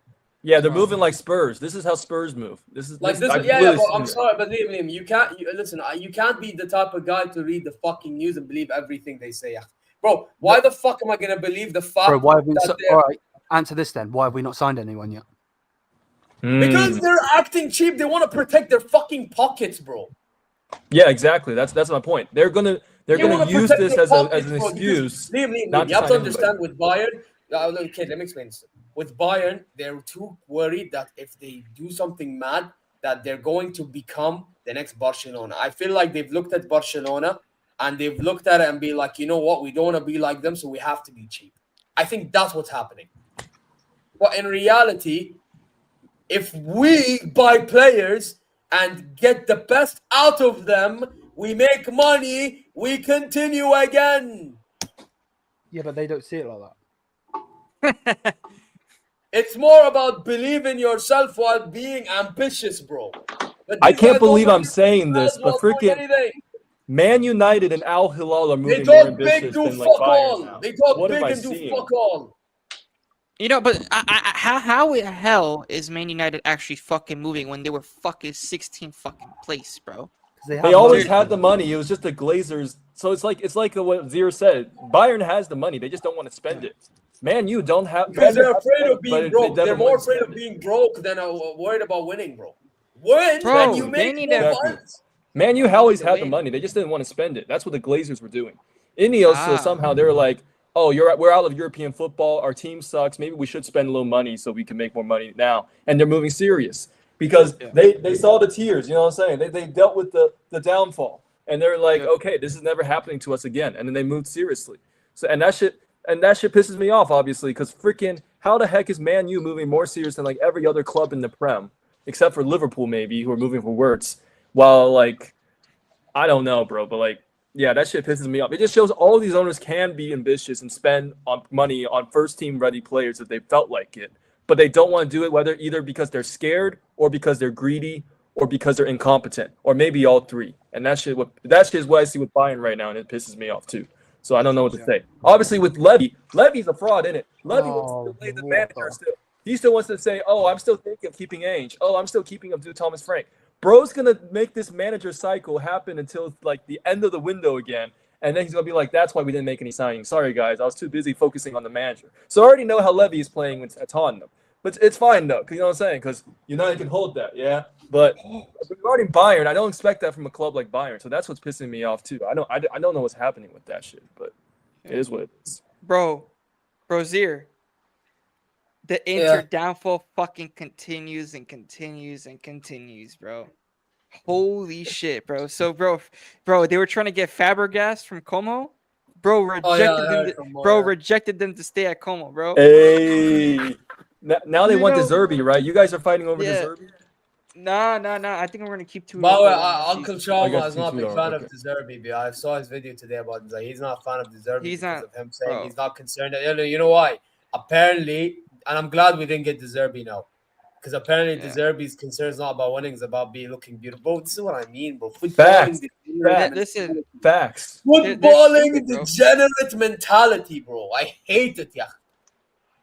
yeah, they're moving like Spurs. This is how Spurs move. Like this, I've yeah, really but seen I'm it. sorry, but Liam, you can't. Listen, you can't be the type of guy to read the fucking news and believe everything they say, bro. Why the fuck am I gonna believe the fact Bro, why have we that they're all right, answer this then. Why have we not signed anyone yet? because they're acting cheap? They want to protect their fucking pockets, bro. Yeah, exactly. That's my point. They're gonna wanna use protect this their as pockets, an bro, because excuse. Liam, not you have to sign understand anybody. with Bayern. Okay, let me explain this. With Bayern, they're too worried that if they do something mad, that they're going to become the next Barcelona. I feel like they've looked at Barcelona and they've looked at it and be like, you know what, we don't want to be like them, so we have to be cheap. I think that's what's happening. But in reality, if we buy players and get the best out of them, we make money, we continue again. Yeah, but they don't see it like that. It's more about believing yourself while being ambitious, bro. But I these can't guys don't believe I'm believe saying themselves this, but while doing freaking anything. Man United and Al Hilal are They moving more talk big, ambitious do than like fuck Bayern all. now. They talk What am big I and do seeing? fuck all. You know, but how the hell is Man United actually fucking moving when they were fucking 16th fucking place, bro? They always had the money. It was just the Glazers. So it's like what Zier said. Bayern has the money. They just don't want to spend it. Man, you don't have Because they're have afraid money, of being but broke. they They're never more want to afraid spend of it. being broke than worried about winning, bro. Win Bro, and you make they need more to- Exactly. funds. Man, you always to had the win. money. They just didn't want to spend it. That's what the Glazers were doing. Ineos, Ah. somehow they were like, "Oh, we're out of European football. Our team sucks. Maybe we should spend a little money so we can make more money now." And they're moving serious because they saw the tears. You know what I'm saying? They dealt with the downfall, and they're like, "Okay, this is never happening to us again." And then they moved seriously. So and that shit pisses me off, obviously, because freaking how the heck is Man U moving more serious than like every other club in the Prem, except for Liverpool maybe, who are moving for Wirtz, while like I don't know, bro, but like. Yeah, that shit pisses me off. It just shows all these owners can be ambitious and spend money on first team ready players if they felt like it, but they don't want to do it either because they're scared or because they're greedy or because they're incompetent or maybe all three. And that shit is what I see with Bayern right now, and it pisses me off too. So I don't know what to say. Obviously, with Levy's a fraud, isn't it? Levy wants to play the manager still. He still wants to say, "Oh, I'm still thinking of keeping Ainge. Oh, I'm still keeping of Thomas Frank." Bro's gonna make this manager cycle happen until like the end of the window again, and then he's gonna be like, "That's why we didn't make any signings. Sorry, guys, I was too busy focusing on the manager." So I already know how Levy is playing at Tottenham, but it's fine though, 'cause you know what I'm saying? Because United can hold that, yeah. But regarding Bayern, I don't expect that from a club like Bayern, so that's what's pissing me off too. I don't know what's happening with that shit, but it is what it is. Bro, Zier, the Inter downfall fucking continues and continues and continues, bro. Holy shit, bro. So, bro, they were trying to get Fabregas from Como. Bro, rejected them to stay at Como, bro. Hey, now they want De Zerbi, right? You guys are fighting over De Zerbi? No. I think we're gonna keep two. By the way, Uncle Trauma is not a big Tudor, fan okay. of De Zerbi, but I saw his video today about Inzaghi. He's not a fan of De Zerbi He's because not, of him saying bro. he's not concerned. You know why? Apparently, and I'm glad we didn't get De Zerbi now, because apparently De Zerbi's concern is not about winning; it's about looking beautiful. Bro, this is what I mean, bro. Facts. Listen, Facts. Footballing degenerate mentality, bro. I hate it, yeah.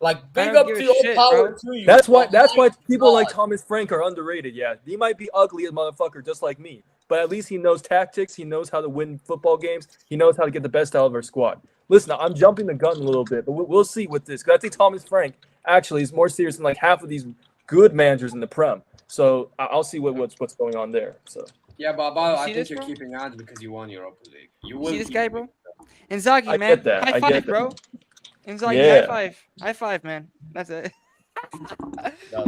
Like big up to your power to you. That's why people like Thomas Frank are underrated. Yeah, he might be ugly as motherfucker, just like me, but at least he knows tactics. He knows how to win football games. He knows how to get the best out of our squad. Listen, I'm jumping the gun a little bit, but we'll see with this. Because I think Thomas Frank actually is more serious than like half of these good managers in the Prem. So I'll see what's going on there. So yeah, but I think this, you're bro? keeping Ange because you won Europa League. You will See this keep guy, him. bro? Inzaghi, I man. get that. High I five, get that. bro. Inzaghi, Yeah. high five, man. That's it.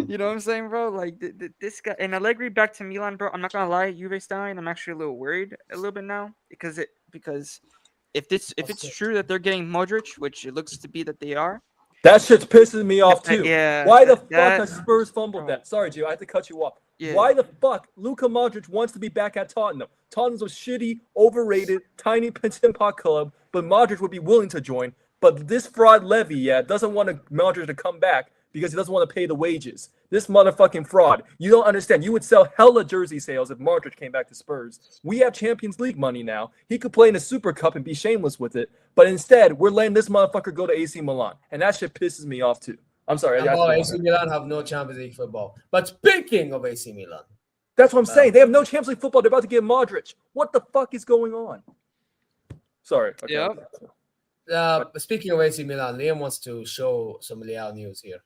You know what I'm saying, bro? Like this guy and Allegri back to Milan, bro. I'm not gonna lie, Juve dying. I'm actually a little worried a little bit now because if it's true that they're getting Modric, which it looks to be that they are. That shit's pissing me off too. Yeah. Why the fuck has Spurs fumbled that? Sorry, Gio, I have to cut you off. Yeah. Why the fuck Luka Modric wants to be back at Tottenham? Tottenham's a shitty, overrated, tiny tin pot club, but Modric would be willing to join. But this fraud Levy, doesn't want Modric to come back because he doesn't want to pay the wages. This motherfucking fraud. You don't understand. You would sell hella jersey sales if Modric came back to Spurs. We have Champions League money now. He could play in the Super Cup and be shameless with it. But instead, we're letting this motherfucker go to AC Milan. And that shit pisses me off too. I'm sorry. AC Milan have no Champions League football. But speaking of AC Milan. That's what I'm saying. They have no Champions League football. They're about to get Modric. What the fuck is going on? Sorry. Okay. Yeah. Speaking of AC Milan, Liam wants to show some Leao news here.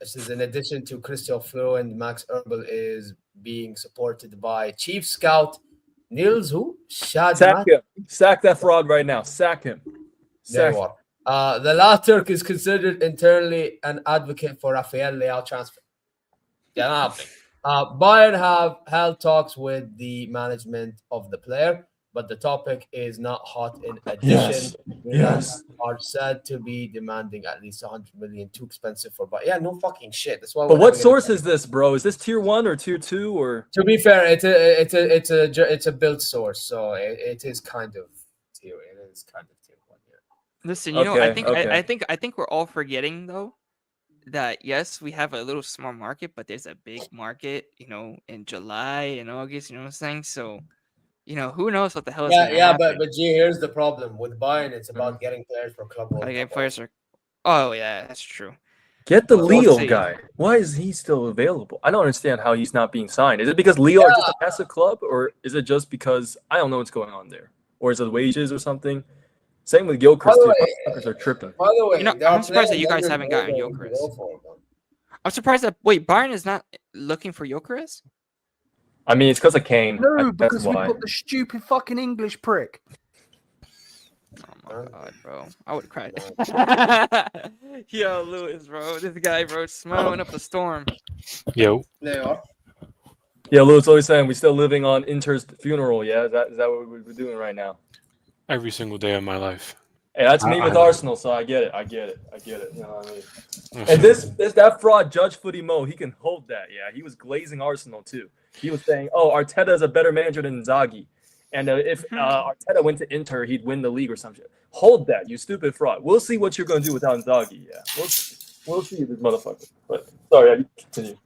This is in addition to Christian Flo and Max Erbel is being supported by chief scout Nils who? Sack him. Sack that fraud right now. Sack him. There you are. The La Turk is considered internally an advocate for Rafael Leao transfer. Yeah. Bayern have held talks with the management of the player, but the topic is not hot. In addition, Milan are said to be demanding at least 100 million, too expensive for. But yeah, no fucking shit. That's why. But what source is this, bro? Is this tier 1 or tier 2 or? To be fair, it's a build source, so it is kind of tier. It is kind of tier 1. Yeah. Listen, you know, I think we're all forgetting though that yes, we have a little small market, but there's a big market. You know, in July and August. You know what I'm saying? So. You know, who knows what the hell is going to happen. but G, here's the problem. With Bayern, it's about getting players for club. Oh, yeah, that's true. Get the Leo guy. Why is he still available? I don't understand how he's not being signed. Is it because Leo are just a massive club, or is it just because I don't know what's going on there? Or is it wages or something? Same with Gyökeres, too. Motherfuckers are tripping. By the way, you know, I'm surprised that you guys haven't gotten Gyökeres. I'm surprised that, Bayern is not looking for Gyökeres? I mean, it's because of Kane. No, because we've got the stupid fucking English prick. Oh my god, bro. I would cry. Yo, Lewis, bro. This guy, bro, smelling up a storm. Yo. There you are. Yeah, Lewis always saying we're still living on Inter's funeral, yeah? Is that what we're doing right now? Every single day of my life. Hey, that's me with Arsenal, so I get it. You know what I mean? And that fraud, Judge Footy Mo, he can hold that, yeah. He was glazing Arsenal, too. He was saying, Arteta is a better manager than Inzaghi. And if Arteta went to Inter, he'd win the league or some shit. Hold that, you stupid fraud. We'll see what you're going to do without Inzaghi, yeah. We'll see this motherfucker. But, sorry, I continue.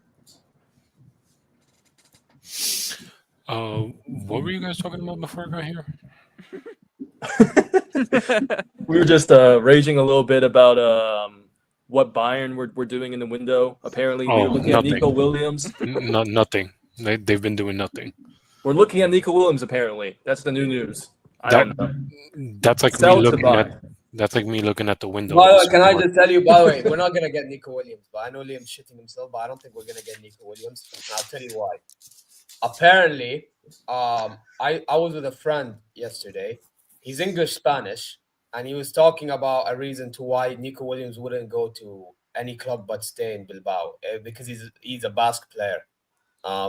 What were you guys talking about before I got here? We were just raging a little bit about what Bayern were doing in the window. Apparently, we were looking at Nico Williams. Nothing. They've been doing nothing. We're looking at Nico Williams. Apparently, that's the new news. I don't know. That's like me looking at. That's like me looking at the window. By the way, can I just tell you? By the way, we're not gonna get Nico Williams, but I know Liam's shitting himself. But I don't think we're gonna get Nico Williams. And I'll tell you why. Apparently, I was with a friend yesterday. He's English Spanish, and he was talking about a reason to why Nico Williams wouldn't go to any club but stay in Bilbao because he's a Basque player.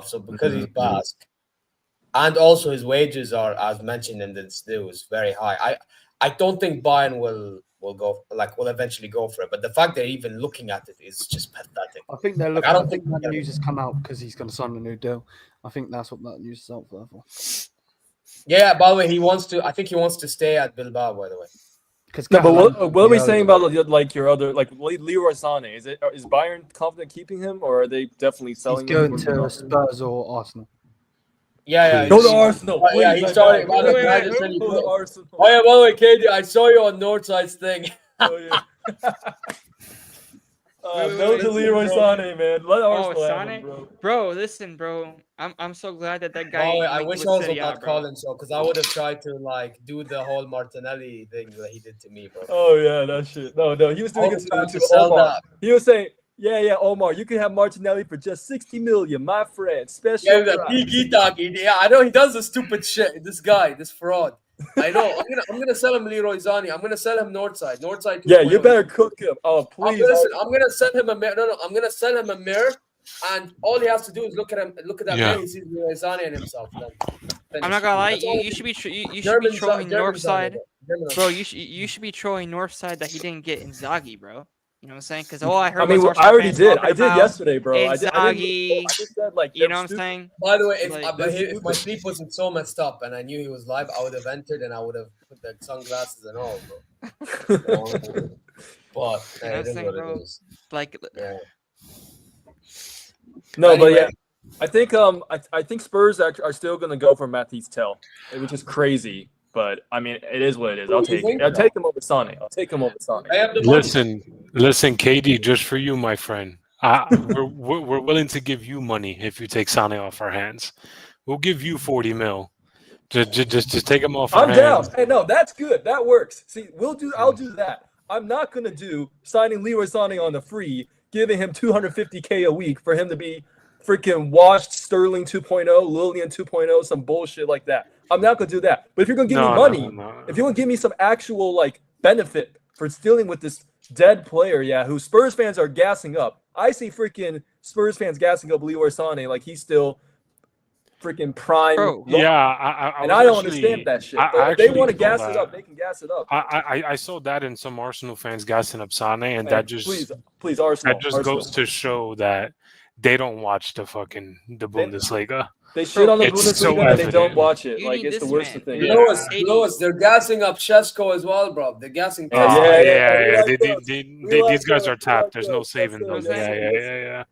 So because he's Basque, and also his wages are, as mentioned in this news, very high. I don't think Bayern will eventually go for it. But the fact they're even looking at it is just pathetic. I think they're looking. I I don't think think that news has come out because he's going to sign a new deal. I think that's what that news is out for. Yeah. By the way, I think he wants to stay at Bilbao. By the way. No, but what are we saying about your other Leroy Sané? Is Bayern confident keeping him, or are they definitely selling? He's going to Spurs or Arsenal. Yeah. Go to Arsenal. Yeah, he's starting. By the way, by the way, KD, I saw you on Northside's thing. No to Leroy Sané, man. Let Arsenal have him, bro. Listen, bro. I'm so glad that guy. I wish I was on that Colin show because I would have tried to do the whole Martinelli thing that he did to me, bro. Oh yeah, that shit. No, he was doing it to Omar. He was saying, yeah, Omar, you can have Martinelli for just 60 million, my friend. Special. Yeah, I know he does the stupid shit. This guy, this fraud. I know. I'm gonna sell him Leroy Zani. I'm gonna sell him Northside. Northside. Yeah, you better cook him. Oh, please. Listen, I'm gonna sell him a mirror. No, I'm gonna sell him a mirror, and all he has to do is look at that mirror. He sees Leroy Zani and himself. I'm not gonna lie. You should be you should be trolling Northside, bro. You should be trolling Northside that he didn't get Inzaghi, bro. You know what I'm saying? Because I heard. I mean, I already did. I did yesterday, bro. Inzaghi. I just said like, you know what I'm saying? By the way, if my sleep wasn't so messed up and I knew he was live, I would have entered and I would have put the sunglasses and all, bro. But you know what I'm saying, bro? Like, no, anyway. But yeah, I think Spurs are still gonna go for Mathis Tel, which is crazy. But I mean, it is what it is. I'll take him over Sane. Listen, KD, just for you, my friend. We're willing to give you money if you take Sane off our hands. We'll give you 40 mil. Just take him off our hands. I'm down. Hey, no, that's good. That works. See, I'll do that. I'm not gonna do signing Leroy Sane on the free, giving him 250K a week for him to be freaking washed Sterling 2.0, Lillian 2.0, some bullshit like that. I'm not gonna do that. But if you're gonna give me money, if you're gonna give me some actual like benefit for dealing with this dead player, who Spurs fans are gassing up. I see freaking Spurs fans gassing up Leroy Sane like he's still freaking prime. Bro, I don't understand that shit. If they want to gas it up, they can gas it up. I saw that in some Arsenal fans gassing up Sane, and that just please Arsenal. That just goes to show that they don't watch the Bundesliga. They shit on the Bundesliga and they don't watch it. Like, it's the worst thing. Lewis, they're gassing up Shesko as well, bro. They're gassing. These guys are tapped. There's no saving them. Yeah.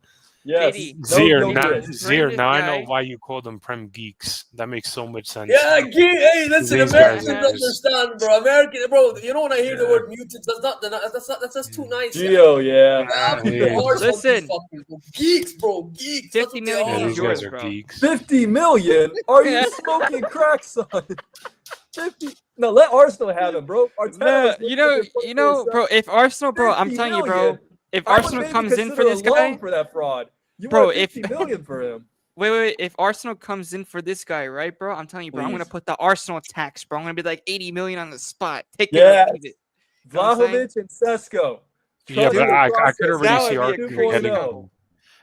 Yes. Zier, now I know why you call them Prem geeks. That makes so much sense. Yeah, hey, listen, Americans understand, bro. Bro, you know when I hear the word mutants, that's just too nice. Gio, Listen, geeks, bro, geeks. 50 million these guys are geeks. 50 million? Are you smoking crack, son? 50. No, let Arsenal have him, bro. You know, bro. If Arsenal, bro, I'm telling you, bro. If Arsenal comes in for this guy, for that fraud, bro, if 50 million for him. Wait. If Arsenal comes in for this guy, right, bro? I'm telling you, bro. I'm gonna put the Arsenal tax, bro. I'm gonna be like 80 million on the spot. Take it. Yeah. Vlahovic and Sesko. Yeah, but I could already see Arsenal getting him.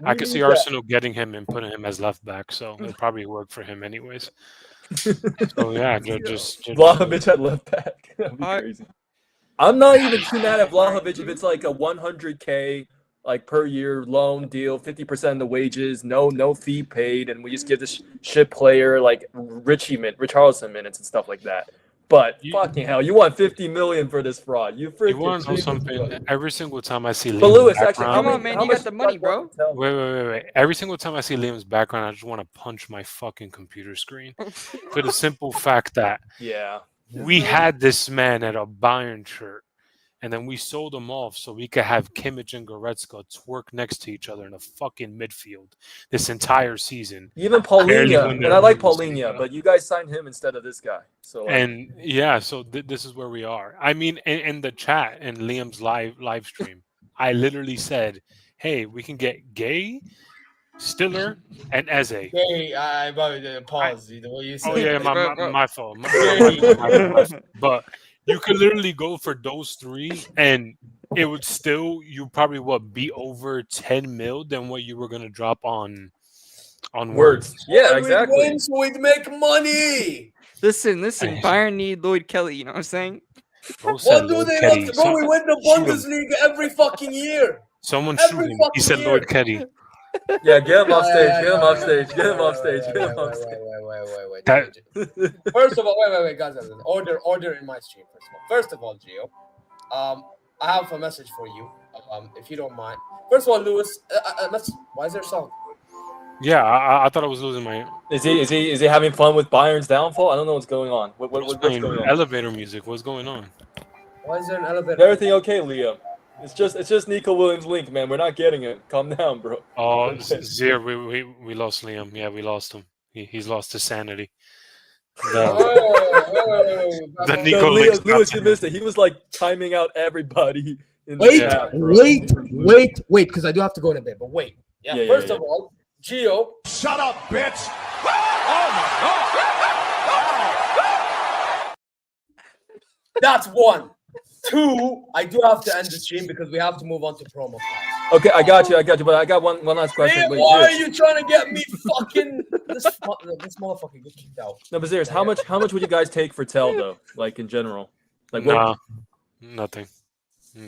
I could see Arsenal getting him and putting him as left back, so it'll probably work for him anyways. So yeah, just Vlahovic at left back. That'd be crazy. I'm not even too mad at Vlahovic if it's like a 100K like per year loan deal, 50% of the wages, no fee paid, and we just give this shit player like Richarlison minutes and stuff like that. But fucking hell, you want 50 million for this fraud? You want to know something? Every single time I see Liam's Lewis, background, come on, man, you got the money, bro. Wait. Every single time I see Liam's background, I just want to punch my fucking computer screen for the simple fact that we had this man at a Bayern shirt, and then we sold him off so we could have Kimmich and Goretzka twerk next to each other in a fucking midfield this entire season. Even Paulinho, and I like Paulinho, but you guys signed him instead of this guy. So so this is where we are. I mean, in the chat in Liam's live stream, I literally said, "Hey, we can get Gay, Stiller, and Eze." Hey, I pause. The way you said. Oh yeah, my fault. But you could literally go for those three, and it would still you probably be over 10 mil than what you were gonna drop on words. Yeah, exactly. We'd win, so we'd make money. Listen. Bayern need Lloyd Kelly. You know what I'm saying? What do they love to go? We win the Bundesliga every fucking year. Someone shoot him. He said Lloyd Kelly. Yeah, get him off stage. Get him off stage. Wait. First of all, wait, guys. Order in my stream. First of all, Gio, I have a message for you, if you don't mind. First of all, Lewis, why is there a song? Yeah, I thought I was losing my. Is he having fun with Bayern's downfall? I don't know what's going on. What's going on? Elevator music. What's going on? Why is there an elevator? Is everything okay, Leo? It's just Nico Williams' link, man. We're not getting it. Calm down, bro. Oh, Zier, we lost Liam. Yeah, we lost him. He's lost his sanity. The Nico Lewis, you missed it. He was like timing out everybody. Wait, because I do have to go in a bit. But wait. First of all, Gio. Shut up, bitch. Oh my God. That's one. Two, I do have to end the stream because we have to move on to promo. Okay, I got you. But I got one last question. Hey, Wait, why are Zeus. you trying to get me fucking this motherfucker get kicked out? No, but serious, how much would you guys take for Tell though? Like in general, like Nah, nothing.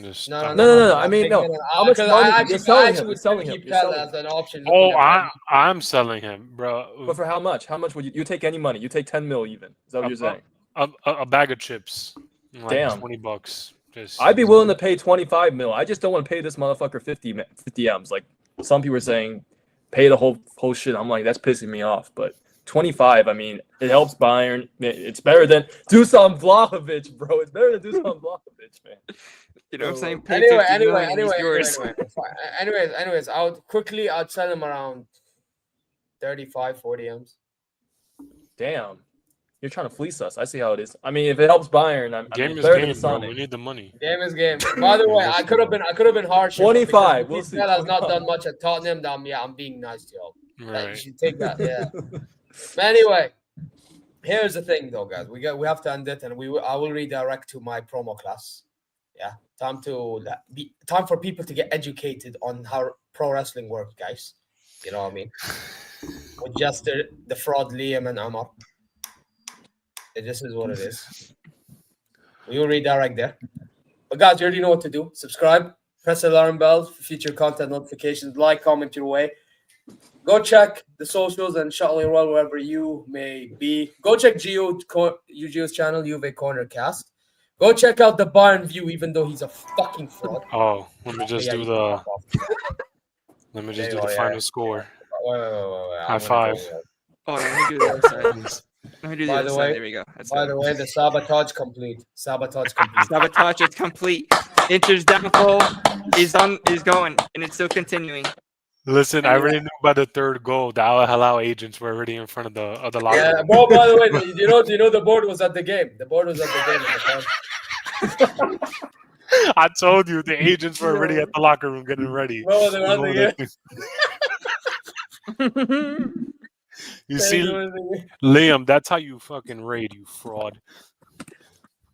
Just No. I mean, no. How much money? You're selling him. You're selling him. Keep Tell as an option. Oh, I'm selling him, bro. But for how much? How much would you take any money? You take 10 mil even. Is that what you're saying? A bag of chips. Like Damn. $20. Just I'd be willing to pay 25 mil. I just don't want to pay this motherfucker 50 M's. Like some people are saying, pay the whole shit. I'm like, that's pissing me off. But 25, I mean, it helps Bayern. It's better than Dusan Vlahovic, bro. It's better than Dusan Vlahovic, man. You know what I'm saying? Anyways, I'd sell him around 35, 40 M's. Damn. You're trying to fleece us. I see how it is. I mean, if it helps Bayern, game is better game, than bro. Sonic. We need the money. Game is game. By the way, I could have been harsher. 25. We'll see. Has not done much at Tottenham. I'm being nice to y'all. Right. You should take that. Yeah. But anyway, here's the thing, though, guys. We have to end it, and I will redirect to my promo class. Yeah, time for people to get educated on how pro wrestling works, guys. You know what I mean? With just the fraud Liam and Amar. This is what it is. We will redirect there. But guys, you already know what to do. Subscribe, press the alarm bell for future content notifications, like, comment your way. Go check the socials and shuttle your well wherever you may be. Go check Gio's channel, Juve Corner Cast. Go check out the Bayern View, even though he's a fucking fraud. Oh, let me just do the final score. Wait. High five. Oh, let me do that. By the way, there we go. The sabotage complete. Sabotage is complete. Inter's downfall is going, and it's still continuing. Listen, I already knew by the third goal the Al Hilal agents were already in front of the locker room. Yeah, bro. By the way, you know the board was at the game. The board was at the game. I told you the agents were already at the locker room getting ready. Bro, they're at the game. You see, Liam, that's how you fucking raid, you fraud.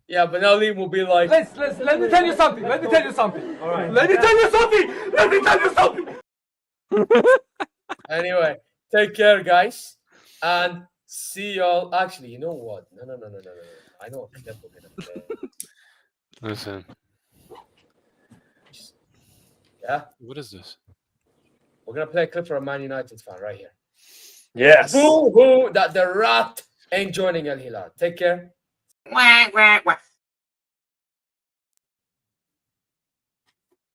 Yeah, but now Liam will be like, let me tell you something. All right. Let me tell you something. Anyway, take care, guys, and see y'all. Actually, you know what? No. I know a clip we're gonna play. Listen. Yeah. What is this? We're gonna play a clip for a Man United fan right here. Yes. Boo hoo that the rat ain't joining Al Hilal. Take care.